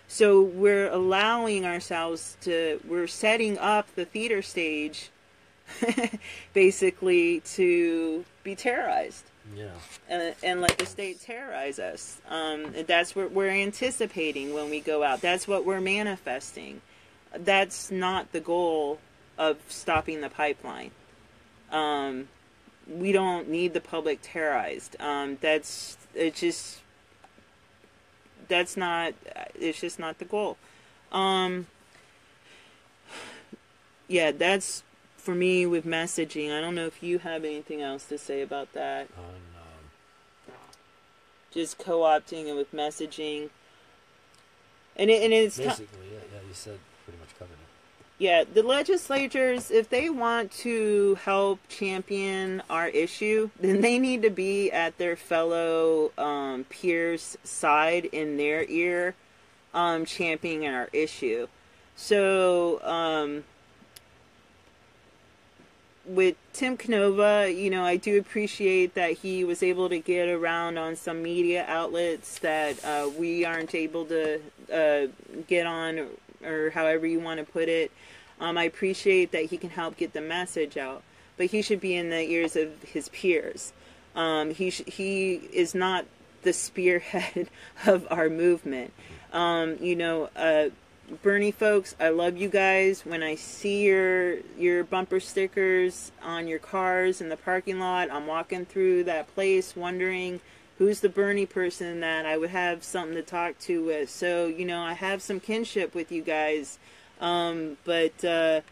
So we're allowing ourselves we're setting up the theater stage basically to be terrorized. Yeah. And let the state terrorize us. That's what we're anticipating when we go out. That's what we're manifesting. That's not the goal of stopping the pipeline. We don't need the public terrorized. It's just not the goal. Yeah, that's for me with messaging. I don't know if you have anything else to say about that. Just co-opting it with messaging. And it's basically, yeah, you said pretty much covered it. Yeah, the legislatures, if they want to help champion our issue, then they need to be at their fellow peers' side in their ear, championing our issue. So, with Tim Canova, I do appreciate that he was able to get around on some media outlets that we aren't able to get on, or however you want to put it. I appreciate that he can help get the message out, but he should be in the ears of his peers. He is not the spearhead of our movement. Bernie folks, I love you guys. When I see your bumper stickers on your cars in the parking lot, I'm walking through that place wondering who's the Bernie person that I would have something to talk to with. So, I have some kinship with you guys. But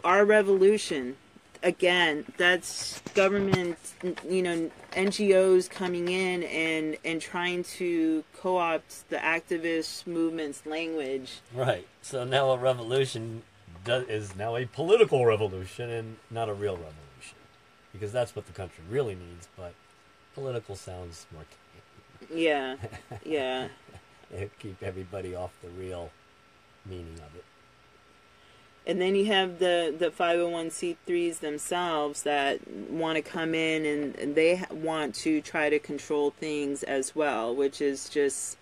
our revolution, again, that's government, NGOs coming in and trying to co-opt the activist movement's language. Right. So now a revolution is now a political revolution and not a real revolution. Because that's what the country really needs, but political sounds more... Yeah, yeah. Keep everybody off the real meaning of it. And then you have the 501c3s themselves that want to come in and they want to try to control things as well, which is just,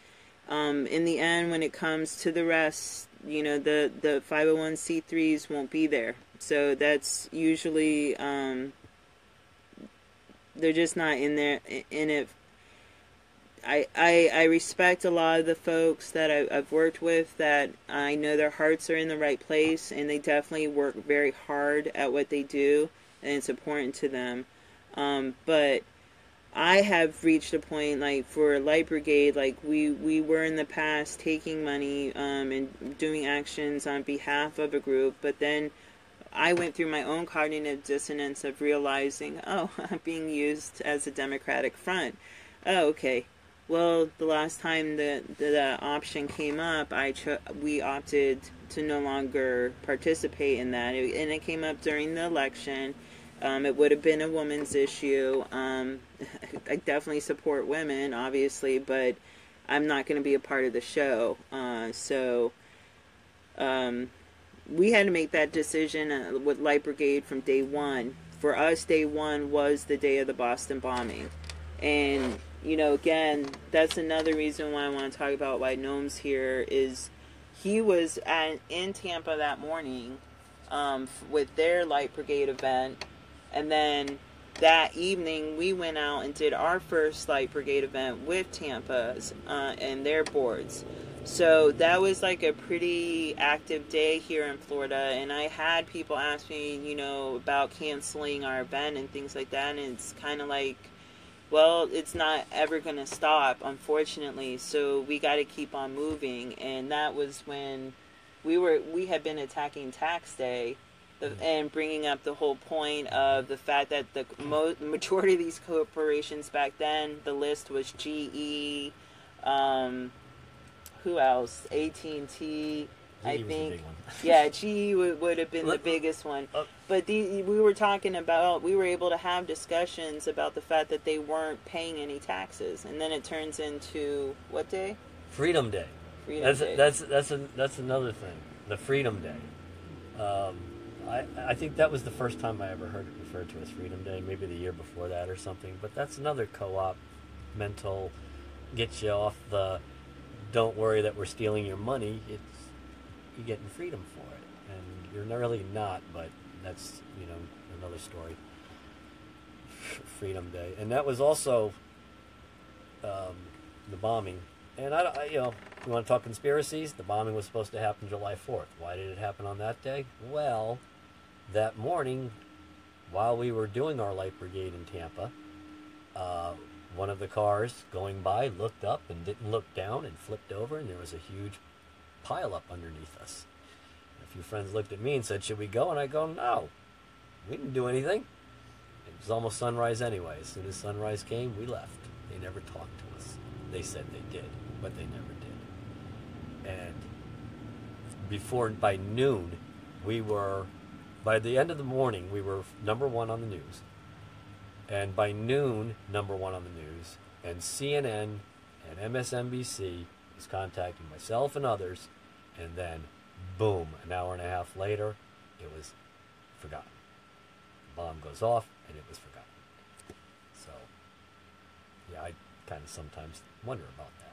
in the end, when it comes to the rest, the 501c3s won't be there. So that's usually, they're just not in it. I respect a lot of the folks that I've worked with that I know their hearts are in the right place, and they definitely work very hard at what they do, and it's important to them. But I have reached a point, like for Light Brigade, like we were in the past taking money and doing actions on behalf of a group, but then I went through my own cognitive dissonance of realizing, oh, I'm being used as a Democratic front. Oh, okay. Well, the last time the option came up, we opted to no longer participate in that, and it came up during the election. It would have been a woman's issue. I definitely support women, obviously, but I'm not going to be a part of the show. We had to make that decision with Light Brigade from day one. For us, day one was the day of the Boston bombing, and again, that's another reason why I want to talk about why Gnome's here is he was in Tampa that morning with their Light Brigade event, and then that evening we went out and did our first Light Brigade event with Tampa's and their boards. So that was like a pretty active day here in Florida, and I had people ask me, about canceling our event and things like that, and it's kind of like, well, it's not ever going to stop, unfortunately, so we got to keep on moving. And that was when we had been attacking tax day and bringing up the whole point of the fact that the majority of these corporations back then, the list was GE, who else? AT&T, I think. Yeah, GE would have been the biggest one. But we were talking about, we were able to have discussions about the fact that they weren't paying any taxes, and then it turns into what day? Freedom Day. That's another thing. The Freedom Day. I think that was the first time I ever heard it referred to as Freedom Day. Maybe the year before that or something. But that's another co-op mental, get you off the. Don't worry that we're stealing your money. It's you're getting freedom for it, and you're really not. But that's another story. Freedom Day, and that was also the bombing. And you want to talk conspiracies? The bombing was supposed to happen July 4th. Why did it happen on that day? Well, that morning, while we were doing our Light Brigade in Tampa, one of the cars going by looked up and didn't look down and flipped over, and there was a huge pile up underneath us. A few friends looked at me and said, "Should we go?" And I go, "No, we didn't do anything." It was almost sunrise anyway. As soon as sunrise came, we left. They never talked to us. They said they did, but they never did. And by noon, by the end of the morning, we were number one on the news. And by noon, number one on the news. And CNN and MSNBC was contacting myself and others. And then, boom, an hour and a half later, it was forgotten. The bomb goes off, and it was forgotten. So, yeah, I kind of sometimes wonder about that.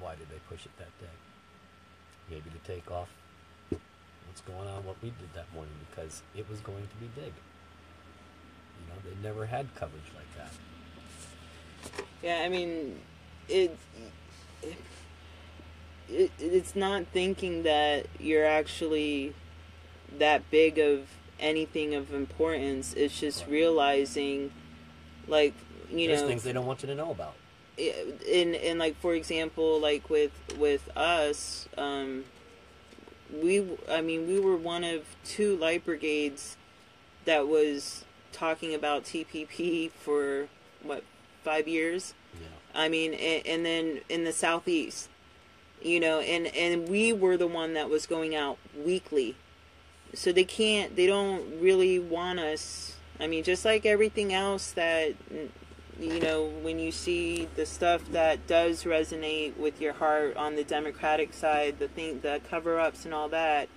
Why did they push it that day? Maybe to take off what's going on, what we did that morning, because it was going to be big. They never had coverage like that. Yeah, I mean, it's not thinking that you're actually that big of anything of importance. It's just realizing, like, there's things they don't want you to know about. And like, for example, like with us, we were one of 2 light brigades that was talking about TPP for, what, 5 years? Yeah. I mean, and then in the Southeast, and we were the one that was going out weekly. So they don't really want us. I mean, just like everything else that, when you see the stuff that does resonate with your heart on the Democratic side, the cover-ups and all that,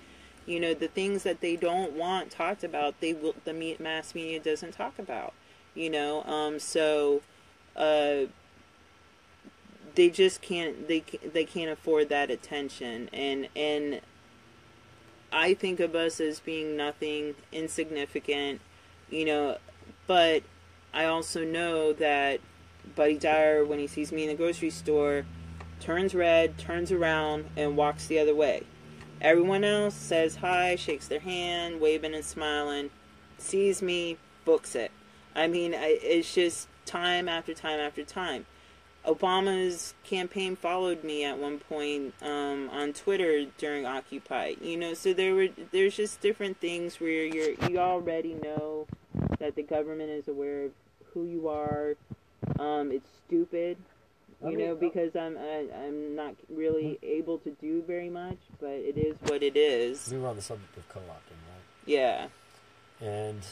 the things that they don't want talked about, the mass media doesn't talk about, so they just can't, they can't afford that attention, and I think of us as being nothing, insignificant, but I also know that Buddy Dyer, when he sees me in the grocery store, turns red, turns around, and walks the other way. Everyone else says hi, shakes their hand, waving and smiling, sees me, books it. I mean, it's just time after time after time. Obama's campaign followed me at one point on Twitter during Occupy. So there's just different things where you already know that the government is aware of who you are. It's stupid, because I'm not really able to do very much, but it is what it is. We were on the subject of co-opting, right? Yeah. And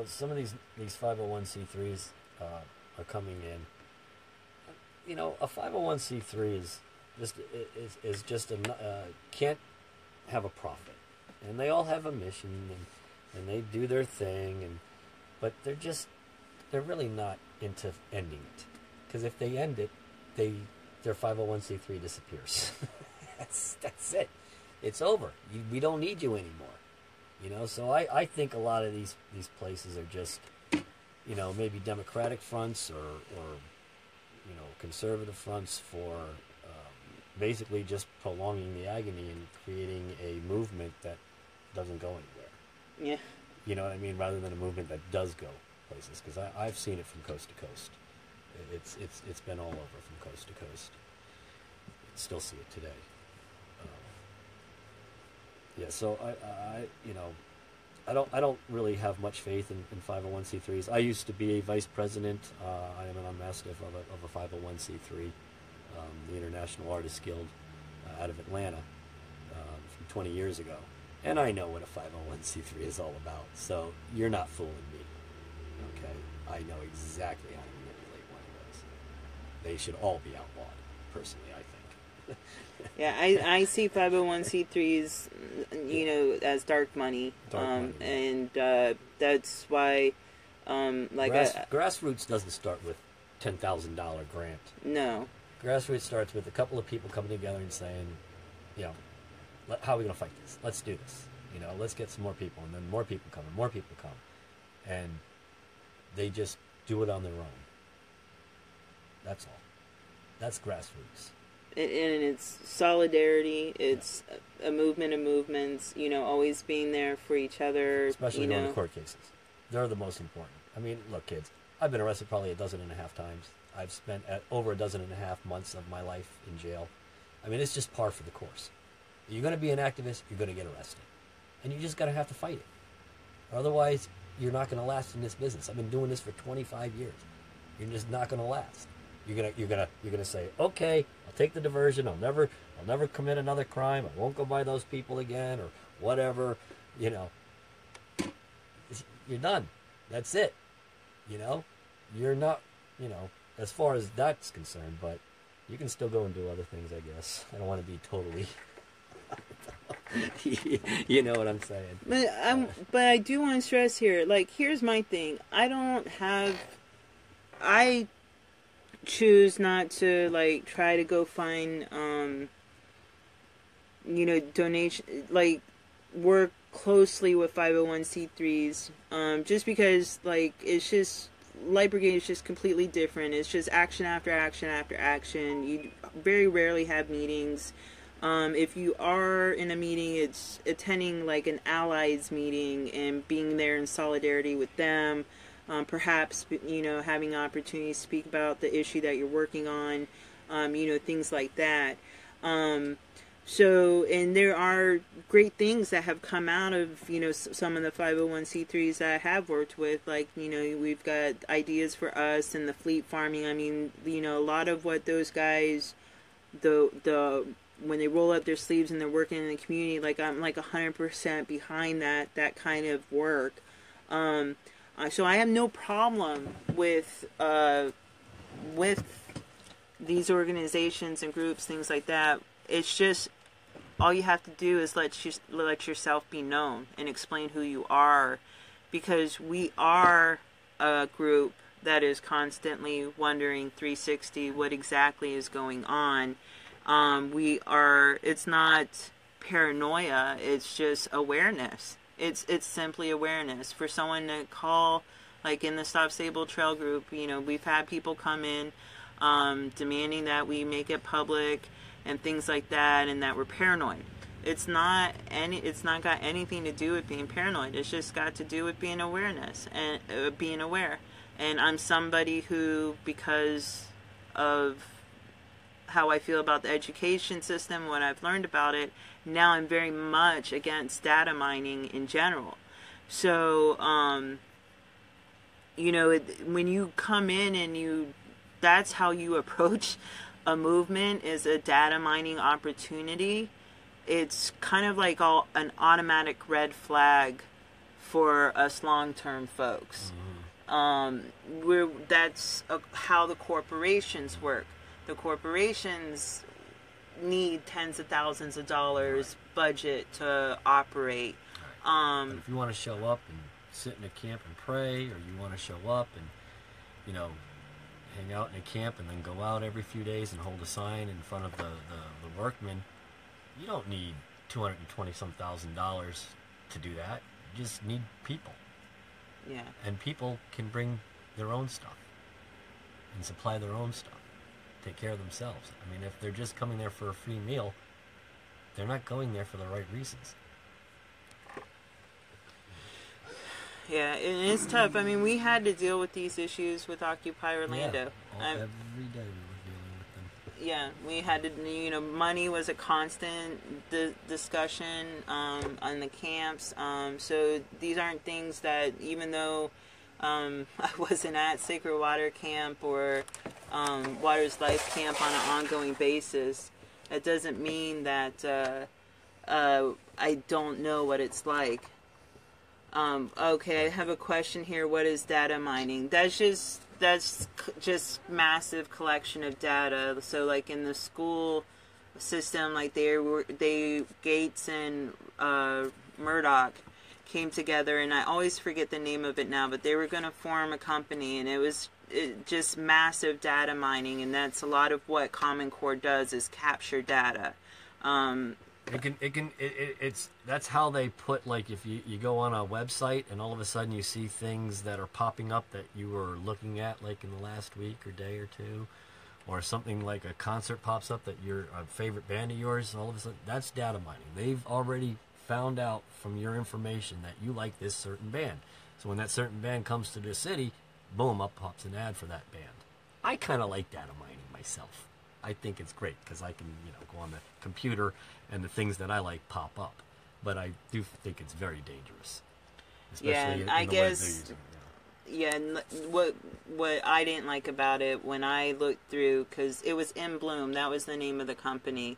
some of these 501c3s are coming in. A 501c3 is just can't have a profit, and they all have a mission, and they do their thing, but they're really not into ending it, because if they end it, their 501c3 disappears. that's it. It's over. We don't need you anymore. So I think a lot of these places are just maybe Democratic fronts or conservative fronts for basically just prolonging the agony and creating a movement that doesn't go anywhere. Yeah. You know what I mean? Rather than a movement that does go places, because I've seen it from coast to coast. It's been all over from coast to coast. Still see it today. So I don't really have much faith in 501c3s. I used to be a vice president. I am an unmastiff of a 501c3, the International Artists Guild out of Atlanta from 20 years ago. And I know what a 501c3 is all about, so you're not fooling me. Okay? I know exactly how to manipulate one of those. They should all be outlawed, personally, I think. Yeah, I see 501c3s, as dark money. And that's why, grassroots doesn't start with $10,000 grant. No. Grassroots starts with a couple of people coming together and saying, how are we going to fight this? Let's do this. Let's get some more people, and then more people come, and more people come, and they just do it on their own. That's all. That's grassroots. And it's solidarity. It's a movement of movements. Always being there for each other. Especially in the court cases. They're the most important. I mean, look, kids. I've been arrested probably 12.5 times. I've spent over 12.5 months of my life in jail. I mean, it's just par for the course. You're going to be an activist, you're going to get arrested. And you just got to have to fight it. Otherwise, you're not going to last in this business. I've been doing this for 25 years. You're just not going to last. You're gonna say, okay, I'll take the diversion. I'll never commit another crime. I won't go by those people again, or whatever. You're done. That's it. You're not. As far as that's concerned, but you can still go and do other things. I guess I don't want to be totally. You know what I'm saying? But I do want to stress here. Like, here's my thing. I choose not to try to go find donation, work closely with 501c3s, just because it's just Light Brigade is just completely different. It's just action after action after action. You very rarely have meetings. If you are in a meeting, it's attending an allies meeting and being there in solidarity with them. Perhaps, having an opportunity to speak about the issue that you're working on, things like that. So, and there are great things that have come out of, you know, some of the 501c3s that I have worked with. Like, you know, we've got Ideas for Us and the fleet farming. I mean, you know, a lot of what those guys, the when they roll up their sleeves and they're working in the community, like I'm like 100% behind that kind of work. So I have no problem with these organizations and groups, things like that. It's just all you have to do is let yourself be known and explain who you are, because we are a group that is constantly wondering 360 what exactly is going on. It's not paranoia, it's just awareness. It's simply awareness. For someone to call, like in the Stop Sabal Trail group, you know, we've had people come in demanding that we make it public and things like that, and that we're paranoid. It's not got anything to do with being paranoid. It's just got to do with being awareness and being aware. And I'm somebody who, because of how I feel about the education system, what I've learned about it, now I'm very much against data mining in general. So, you know, when you come in and that's how you approach a movement, is a data mining opportunity. It's kind of like an automatic red flag for us long-term folks. That's how the corporations work. The corporations need tens of thousands of dollars budget to operate. But if you want to show up and sit in a camp and pray, or you want to show up and, you know, hang out in a camp and then go out every few days and hold a sign in front of the workmen, you don't need $220-some thousand to do that. You just need people. Yeah. And people can bring their own stuff and supply their own stuff, take care of themselves. I mean, if they're just coming there for a free meal, they're not going there for the right reasons. Yeah, and it's tough. I mean, we had to deal with these issues with Occupy Orlando. Yeah, every day we were dealing with them. Yeah, we had to, you know, money was a constant discussion on the camps. So these aren't things that, even though I wasn't at Sacred Water Camp or Water's Life Camp on an ongoing basis, that doesn't mean that I don't know what it's like. Okay, I have a question here. What is data mining? That's just massive collection of data. So, like in the school system, like Gates and Murdoch came together, and I always forget the name of it now, but they were going to form a company, and it was just massive data mining, and that's a lot of what Common Core does, is capture data. That's how they put, like, if you go on a website and all of a sudden you see things that are popping up that you were looking at, like in the last week or day or two, or something like a concert pops up that you're a favorite band of yours, and all of a sudden, that's data mining. They've already found out from your information that you like this certain band. So when that certain band comes to the city, boom, up pops an ad for that band. I kind of like data mining myself. I think it's great because I can, you know, go on the computer and the things that I like pop up. But I do think it's very dangerous, especially in the way they're using it. Yeah, and what I didn't like about it when I looked through, because it was In Bloom, that was the name of the company.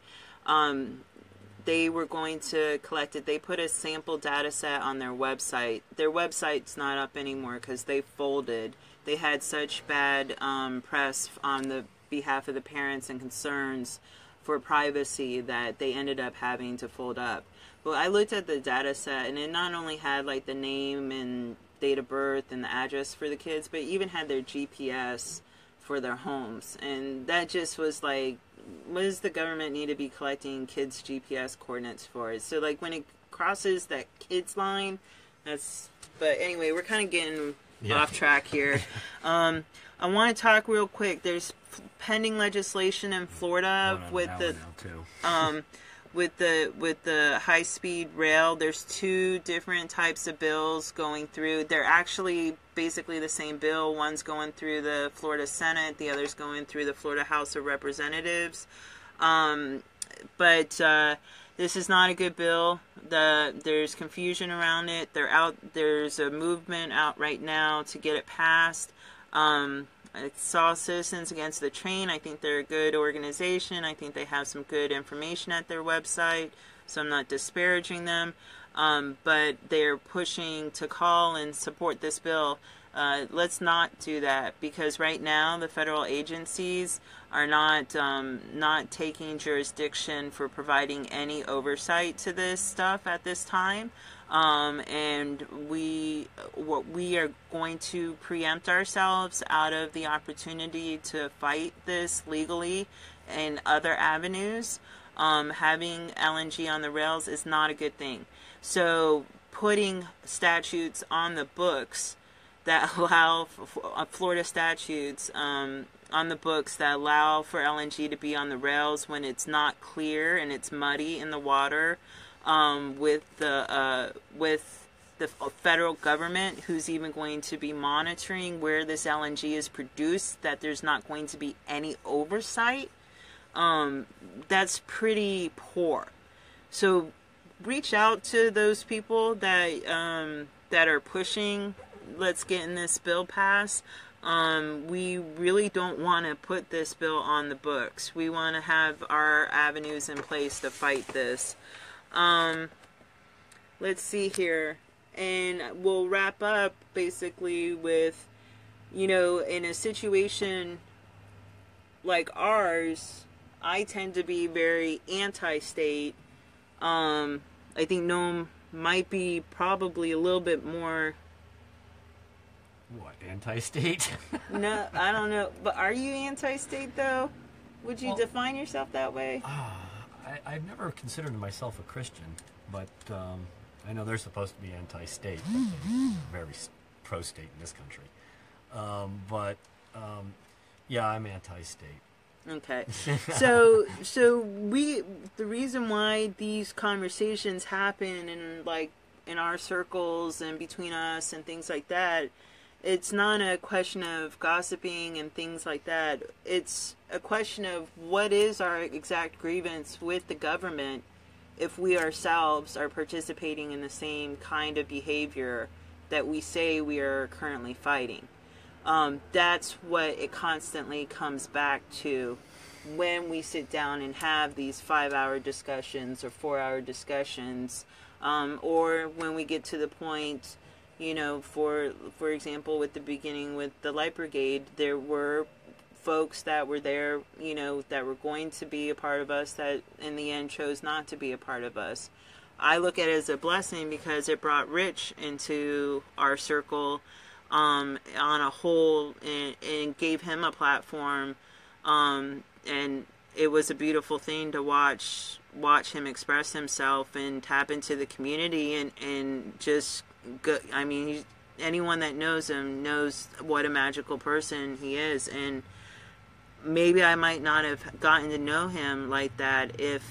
They were going to collect it. They put a sample data set on their website. Their website's not up anymore because they folded. They had such bad press on the behalf of the parents and concerns for privacy that they ended up having to fold up. Well, I looked at the data set, and it not only had like the name and date of birth and the address for the kids, but even had their GPS for their homes. And that just was like, what does the government need to be collecting kids' GPS coordinates for? So like when it crosses that kids line, that's... But anyway, we're kind of getting off track here. I want to talk real quick. There's pending legislation in Florida with the high-speed rail. There's two different types of bills going through. They're actually basically the same bill. One's going through the Florida Senate. The other's going through the Florida House of Representatives. this is not a good bill. There's confusion around it. There's a movement out right now to get it passed. I saw Citizens Against the Train. I think they're a good organization. I think they have some good information at their website, so I'm not disparaging them. But they're pushing to call and support this bill. Let's not do that, because right now the federal agencies are not taking jurisdiction for providing any oversight to this stuff at this time. And we are going to preempt ourselves out of the opportunity to fight this legally in other avenues. Having LNG on the rails is not a good thing. So putting statutes on the books that allow Florida statutes on the books that allow for LNG to be on the rails when it's not clear and it's muddy in the water, with the federal government, who's even going to be monitoring where this LNG is produced, that there's not going to be any oversight. That's pretty poor. So reach out to those people that are pushing, let's get in this bill passed. We really don't want to put this bill on the books. We want to have our avenues in place to fight this. Let's see here. And we'll wrap up basically with, in a situation like ours, I tend to be very anti-state. I think Gnome might be probably a little bit more... What, anti-state? No, I don't know. But are you anti-state, though? Would you define yourself that way? I've never considered myself a Christian, but I know they're supposed to be anti-state, but they're very pro-state in this country. Yeah, I'm anti-state. Okay. So the reason why these conversations happen in our circles and between us and things like that, it's not a question of gossiping and things like that. It's a question of what is our exact grievance with the government if we ourselves are participating in the same kind of behavior that we say we are currently fighting. That's what it constantly comes back to when we sit down and have these 5-hour discussions or 4-hour discussions, or when we get to the point, for example, with the beginning with the Light Brigade, there were folks that were there, that were going to be a part of us that in the end chose not to be a part of us. I look at it as a blessing because it brought Rich into our circle on a whole, and gave him a platform, and it was a beautiful thing to watch him express himself and tap into the community and just go. I mean, anyone that knows him knows what a magical person he is, and maybe I might not have gotten to know him like that if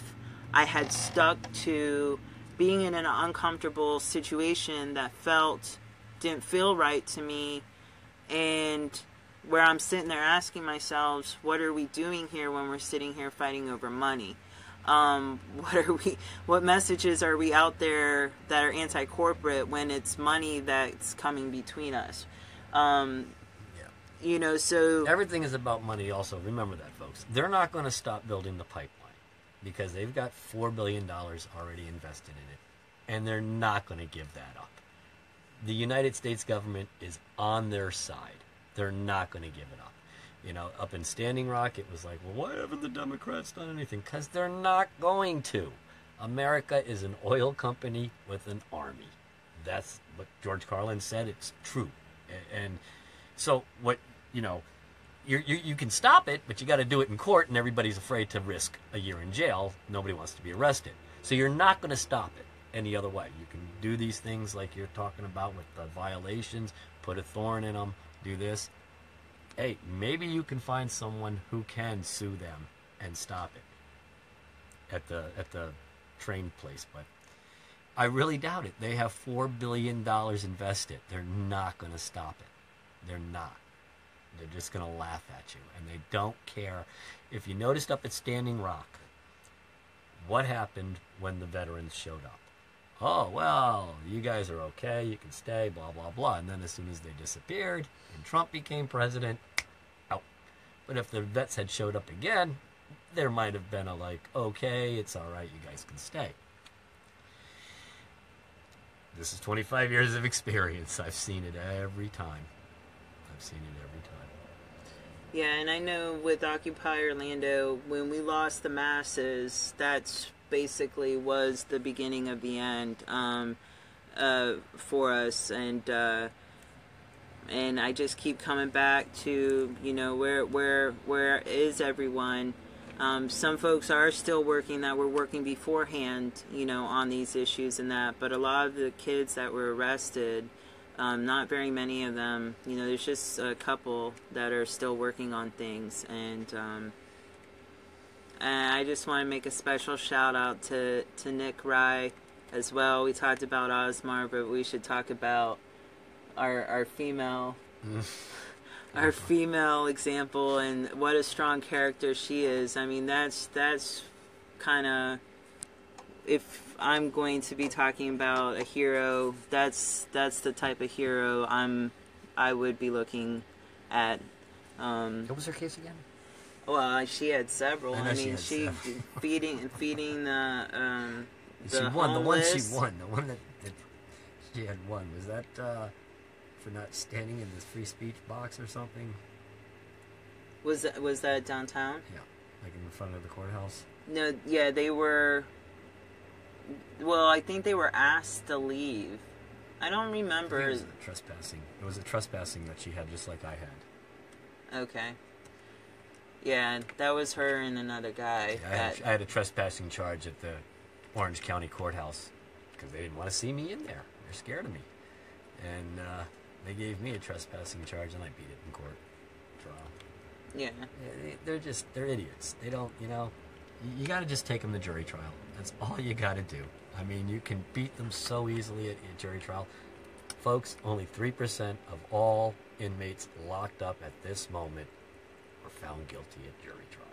I had stuck to being in an uncomfortable situation that didn't feel right to me, and where I'm sitting there asking myself, what are we doing here when we're sitting here fighting over money? What messages are we out there that are anti-corporate when it's money that's coming between us? So everything is about money also. Remember that, folks. They're not going to stop building the pipeline because they've got $4 billion already invested in it, and they're not going to give that up. The United States government is on their side. They're not going to give it up. Up in Standing Rock, it was like, well, why haven't the Democrats done anything? Because they're not going to. America is an oil company with an army. That's what George Carlin said. It's true. And so what, you can stop it, but you got to do it in court, and everybody's afraid to risk a year in jail. Nobody wants to be arrested. So you're not going to stop it any other way. You can do these things like you're talking about with the violations, put a thorn in them, do this. Hey, maybe you can find someone who can sue them and stop it at the train place, but I really doubt it. They have $4 billion invested. They're not going to stop it. They're not. They're just going to laugh at you, and they don't care. If you noticed up at Standing Rock, what happened when the veterans showed up? Oh, well, you guys are okay, you can stay, blah, blah, blah. And then as soon as they disappeared and Trump became president, out. But if the vets had showed up again, there might have been a like, okay, it's all right, you guys can stay. This is 25 years of experience. I've seen it every time. Yeah, and I know with Occupy Orlando, when we lost the masses, that's basically was the beginning of the end for us. And I just keep coming back to, you know, where is everyone? Some folks are still working that were working beforehand, you know, on these issues and that. But a lot of the kids that were arrested, not very many of them, you know, there's just a couple that are still working on things. And I just want to make a special shout out to Nick Rye as well. We talked about Osmar, but we should talk about our female... our female example and what a strong character she is. I mean, that's kind of, if I'm going to be talking about a hero, that's the type of hero I would be looking at. What was her case again? Well, she had several. I mean, she feeding the she won homeless. The one that she had won, was that for not standing in this free speech box or something? Was that downtown? Yeah, like in front of the courthouse. No, yeah, they were. Well, I think they were asked to leave. I don't remember. It was a trespassing. It was a trespassing that she had, just like I had. Okay. Yeah, that was her and another guy. Yeah, I had a trespassing charge at the Orange County Courthouse because they didn't want to see me in there. They're scared of me. And they gave me a trespassing charge, and I beat it in court trial. Yeah. They're idiots. They don't, you know, you got to just take them to jury trial. That's all you got to do. I mean, you can beat them so easily at jury trial. Folks, only 3% of all inmates locked up at this moment were found guilty at jury trial.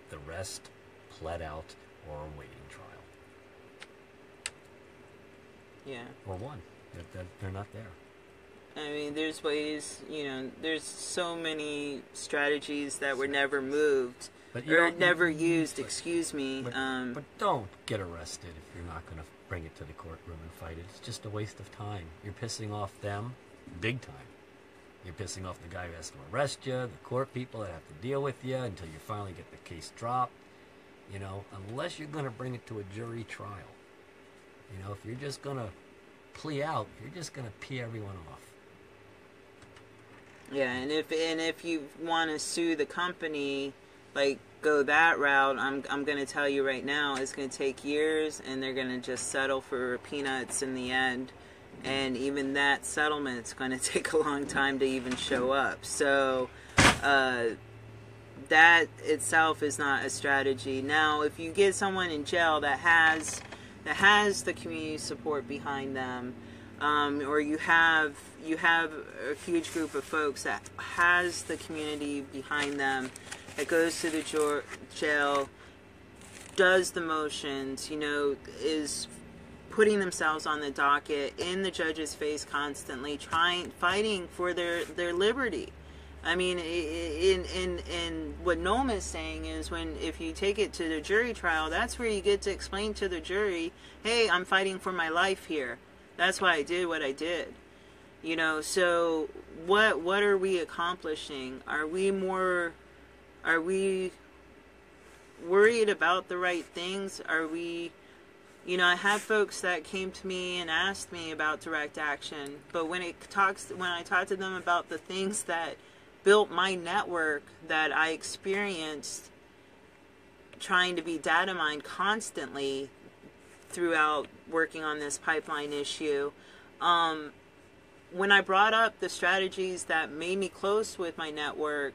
The rest pled out or are awaiting trial. Yeah. Or won. They're not there. I mean, there's ways, you know, there's so many strategies that were never moved. Or never used, excuse me. But don't get arrested if you're not going to bring it to the courtroom and fight it. It's just a waste of time. You're pissing off them big time. You're pissing off the guy who has to arrest you, the court people that have to deal with you until you finally get the case dropped. You know, unless you're going to bring it to a jury trial. You know, if you're just going to plea out, you're just going to pee everyone off. Yeah, and if you want to sue the company, like go that route, I'm going to tell you right now, it's going to take years, and they're going to just settle for peanuts in the end. And even that settlement's going to take a long time to even show up. So that itself is not a strategy. Now, if you get someone in jail that has the community support behind them, or you have a huge group of folks that has the community behind them, that goes to the jail, does the motions, you know, is putting themselves on the docket in the judge's face constantly, fighting for their liberty. I mean, in what Gnome is saying is, if you take it to the jury trial, that's where you get to explain to the jury, hey, I'm fighting for my life here. That's why I did what I did. You know, so what are we accomplishing? Are we worried about the right things? Are we, you know, I have folks that came to me and asked me about direct action, but when I talk to them about the things that built my network that I experienced trying to be data mined constantly throughout working on this pipeline issue, when I brought up the strategies that made me close with my network,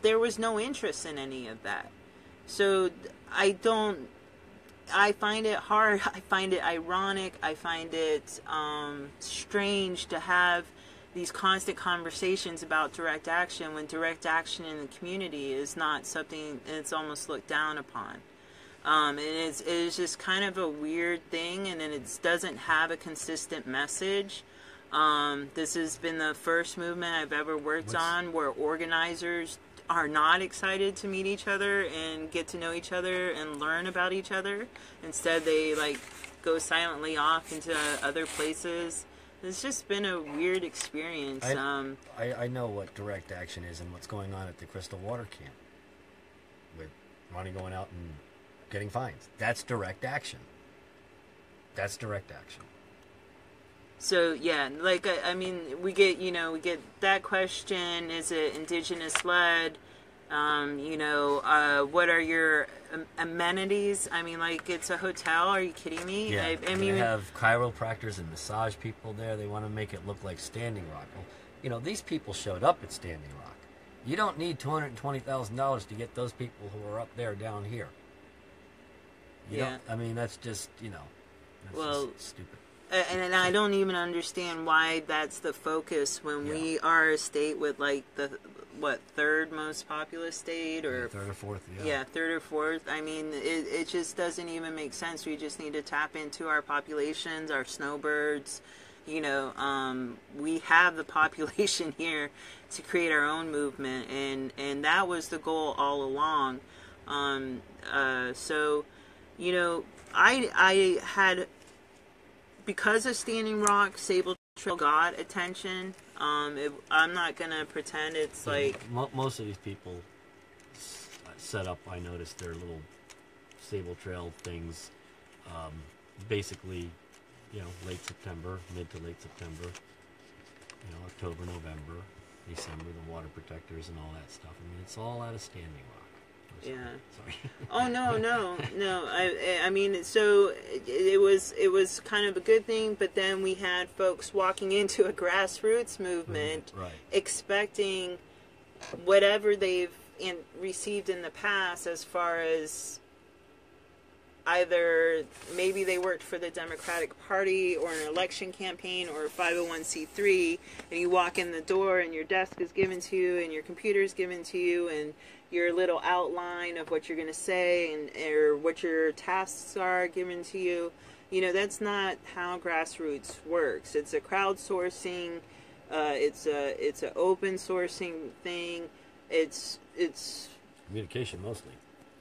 there was no interest in any of that. So I find it hard, I find it ironic, I find it strange to have these constant conversations about direct action when direct action in the community is not something, it's almost looked down upon. And it's just kind of a weird thing, and then it doesn't have a consistent message. This has been the first movement I've ever worked on where organizers are not excited to meet each other and get to know each other and learn about each other. Instead, they like go silently off into other places. It's just been a weird experience. I know what direct action is and what's going on at the Crystal Water Camp with Ronnie going out and getting fines. That's direct action. That's direct action. So yeah, like I mean, we get that question: is it indigenous led? What are your amenities? I mean, like it's a hotel. Are you kidding me? Yeah, I mean, they have chiropractors and massage people there. They want to make it look like Standing Rock. Well, these people showed up at Standing Rock. You don't need $220,000 to get those people who are up there down here. I mean, that's just that's just stupid. And I don't even understand why that's the focus when we are a state with like the third most populous state or third or fourth. Yeah, third or fourth. I mean, it just doesn't even make sense. We just need to tap into our populations, our snowbirds. We have the population here to create our own movement, and that was the goal all along. I had. Because of Standing Rock, Sabal Trail got attention. I'm not going to pretend it's like... Most of these people set up, I noticed, their little Sabal Trail things basically, late September, mid to late September, October, November, December, the water protectors and all that stuff. I mean, it's all out of Standing Rock. Yeah. Sorry. Oh no. I mean, so it was kind of a good thing, but then we had folks walking into a grassroots movement, right, expecting whatever they've received in the past, as far as either maybe they worked for the Democratic Party or an election campaign or a 501c3, and you walk in the door and your desk is given to you and your computer is given to you and your little outline of what you're going to say or what your tasks are given to you. That's not how grassroots works. It's a crowdsourcing. It's an open sourcing thing. It's communication mostly.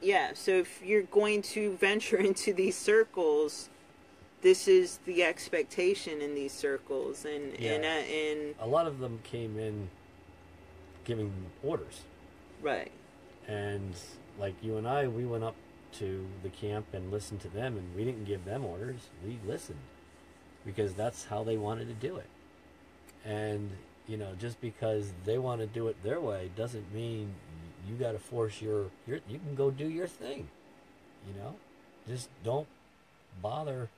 Yeah. So if you're going to venture into these circles, this is the expectation in these circles, and a lot of them came in giving orders. Right. And like you and I, we went up to the camp and listened to them, and we didn't give them orders. We listened because that's how they wanted to do it. And just because they want to do it their way doesn't mean you got to force you can go do your thing. Just don't bother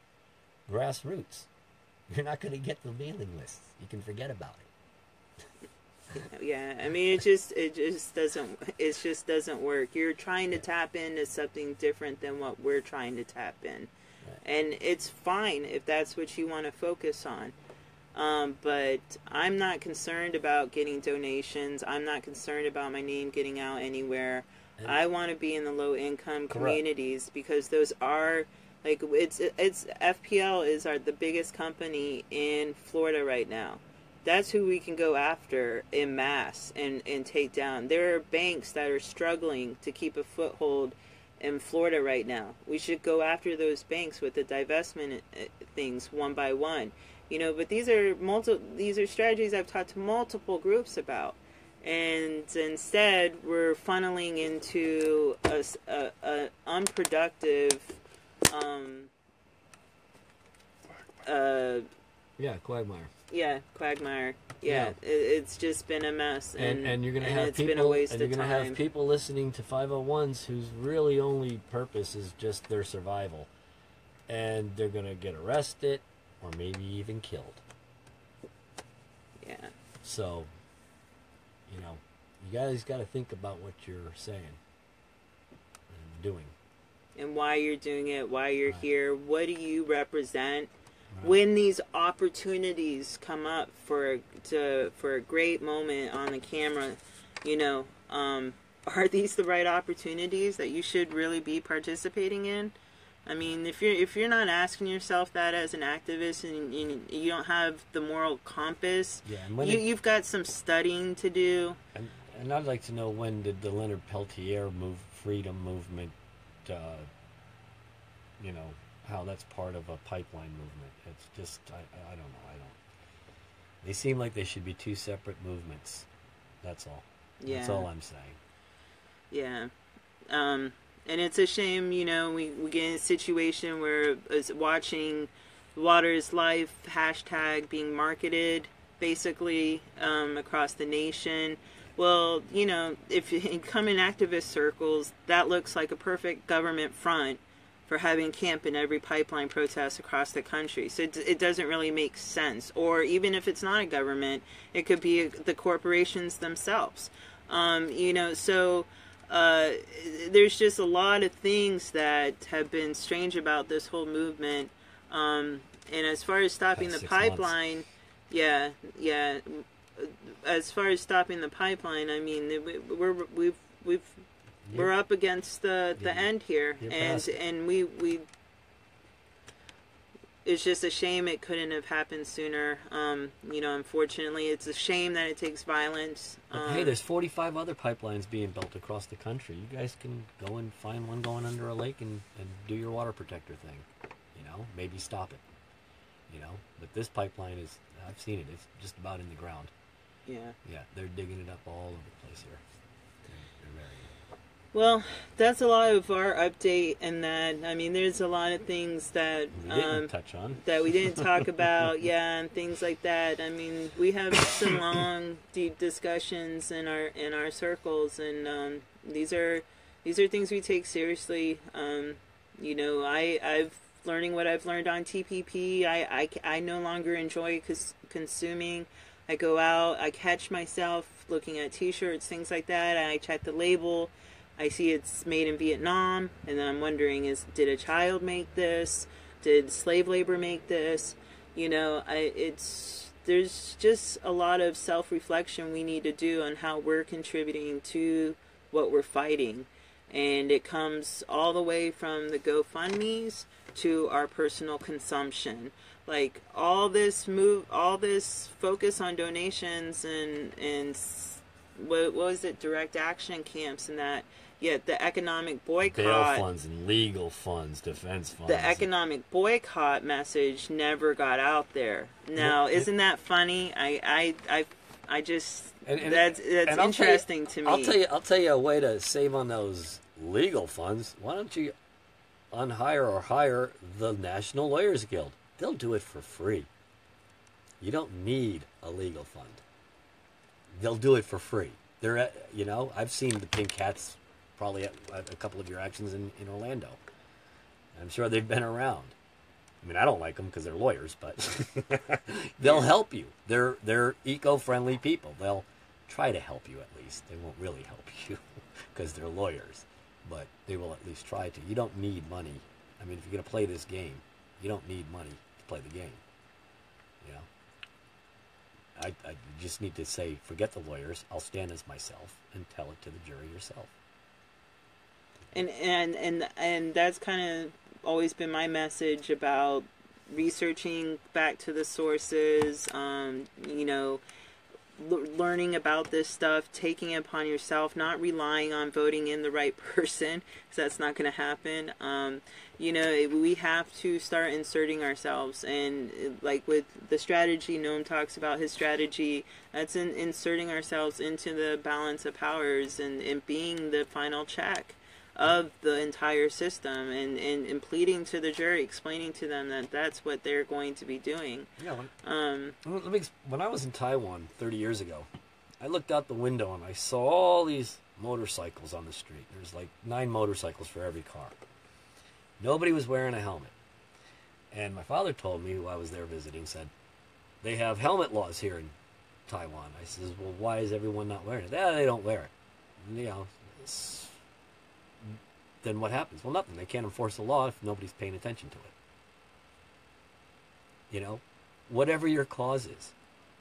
grassroots. You're not going to get the mailing lists. You can forget about it. Yeah, I mean, it just doesn't work. You're trying to tap into something different than what we're trying to tap in, right. And it's fine if that's what you want to focus on. But I'm not concerned about getting donations. I'm not concerned about my name getting out anywhere. I want to be in the low income communities because those are like it's FPL is the biggest company in Florida right now. That's who we can go after en masse and take down. There are banks that are struggling to keep a foothold in Florida right now. We should go after those banks with the divestment things one by one. But these are strategies I've talked to multiple groups about. And instead, we're funneling into a unproductive quagmire. Yeah, quagmire. Yeah. It's just been a mess, and you're gonna have people, been a waste and you're of gonna time. have people listening to 501s whose really only purpose is just their survival, and they're gonna get arrested or maybe even killed. Yeah. So, you guys got to think about what you're saying and doing, and why you're doing it, why you're here. What do you represent? Right. When these opportunities come up for a great moment on the camera, are these the right opportunities that you should really be participating in? I mean, if you're not asking yourself that as an activist, and you don't have the moral compass, Yeah, and you've got some studying to do. And I'd like to know, when did the Leonard Peltier freedom movement, you know, how that's part of a pipeline movement. It's just, I don't know. They seem like they should be two separate movements. That's all. Yeah. That's all I'm saying. Yeah. And it's a shame, you know, we get in a situation where it's watching Water is Life hashtag being marketed, basically, across the nation. Well, you know, if you come in activist circles, that looks like a perfect government front for having camp in every pipeline protest across the country. So it doesn't really make sense. Or even if it's not a government, it could be the corporations themselves. You know, so there's just a lot of things that have been strange about this whole movement. And as far as stopping the pipeline, yeah. As far as stopping the pipeline, I mean, we're up against the end here, and we it's just a shame it couldn't have happened sooner. You know, unfortunately, it's a shame that it takes violence. Hey, there's 45 other pipelines being built across the country. You guys can go and find one going under a lake and do your water protector thing. You know, maybe stop it. You know, but this pipeline is, I've seen it. It's just about in the ground. Yeah. Yeah, they're digging it up all over the place here. They're very. Well, that's a lot of our update, and that, I mean, there's a lot of things that We didn't touch on. that we didn't talk about, yeah, and things like that. I mean, we have some long, deep discussions in our circles, and these are things we take seriously. You know, I've learning what I've learned on TPP. I no longer enjoy consuming. I go out, I catch myself looking at T-shirts, things like that. I check the label. I see it's made in Vietnam, and then I'm wondering, did a child make this? Did slave labor make this? You know, there's just a lot of self-reflection we need to do on how we're contributing to what we're fighting. And it comes all the way from the GoFundMes to our personal consumption. Like all this focus on donations and what was it, direct action camps and that. Yet the economic boycott, bail funds and legal funds, defense funds. The economic boycott message never got out there. Now, isn't that funny? I just that's interesting to me. I'll tell you a way to save on those legal funds. Why don't you unhire or hire the National Lawyers Guild? They'll do it for free. You don't need a legal fund. They'll do it for free. They're, you know, I've seen the Pink Hats probably at a couple of your actions in Orlando. I'm sure they've been around. I mean, I don't like them because they're lawyers, but they'll help you. They're eco-friendly people. They'll try to help you at least. They won't really help you because they're lawyers, but they will at least try to. You don't need money. I mean, if you're going to play this game, you don't need money to play the game. You know? I just need to say, forget the lawyers. I'll stand as myself and tell it to the jury yourself. And that's kind of always been my message about researching back to the sources, you know, learning about this stuff, taking it upon yourself, not relying on voting in the right person, because that's not going to happen. You know, we have to start inserting ourselves, and like with the strategy, Gnome talks about his strategy, that's inserting ourselves into the balance of powers and being the final check of the entire system, and pleading to the jury, explaining to them that that's what they're going to be doing. Yeah. When I was in Taiwan 30 years ago, I looked out the window and I saw all these motorcycles on the street. There's like 9 motorcycles for every car. Nobody was wearing a helmet. And my father told me, who I was there visiting, said, they have helmet laws here in Taiwan. I says, well, why is everyone not wearing it? They don't wear it. And, you know, then what happens? Well, nothing. They can't enforce the law if nobody's paying attention to it. You know, whatever your cause is,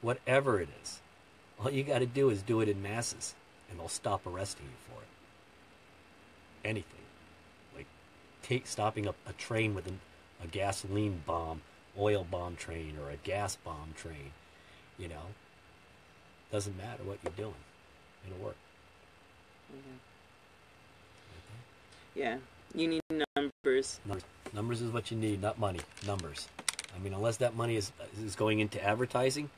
whatever it is, all you got to do is do it in masses, and they'll stop arresting you for it. Anything. Like stopping a train with a gasoline bomb, oil bomb train, or a gas bomb train. You know, doesn't matter what you're doing. It'll work. Yeah, you need numbers. Numbers is what you need, not money. Numbers. I mean, unless that money is going into advertising.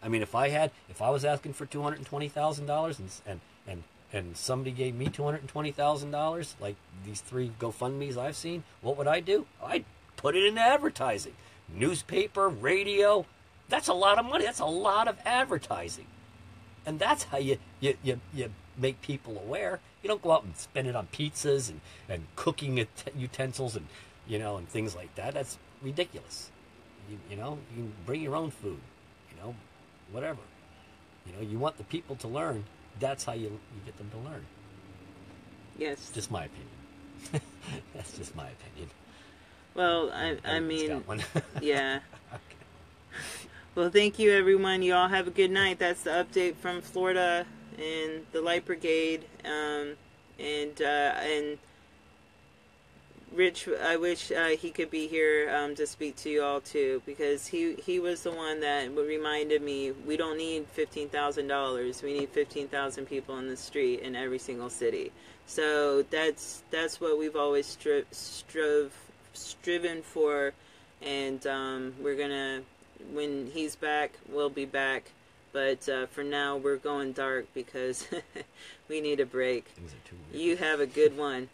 I mean, if I was asking for $220,000 and somebody gave me $220,000, like these 3 GoFundMe's I've seen, what would I do? I'd put it into advertising, newspaper, radio. That's a lot of money. That's a lot of advertising, and that's how you make people aware. You don't go out and spend it on pizzas and cooking utensils and and things like that. That's ridiculous. You know, you can bring your own food. Whatever. You want the people to learn. That's how you get them to learn. Yes. Just my opinion. That's just my opinion. Well, I mean, yeah. Okay. Well, thank you, everyone. You all have a good night. That's the update from Florida and the Light Brigade. And Rich, I wish he could be here to speak to you all too, because he was the one that reminded me we don't need $15,000. We need 15,000 people in the street in every single city. So that's what we've always striven for, and we're gonna, when he's back, we'll be back. But for now, we're going dark because we need a break. Things are too weird. You have a good one.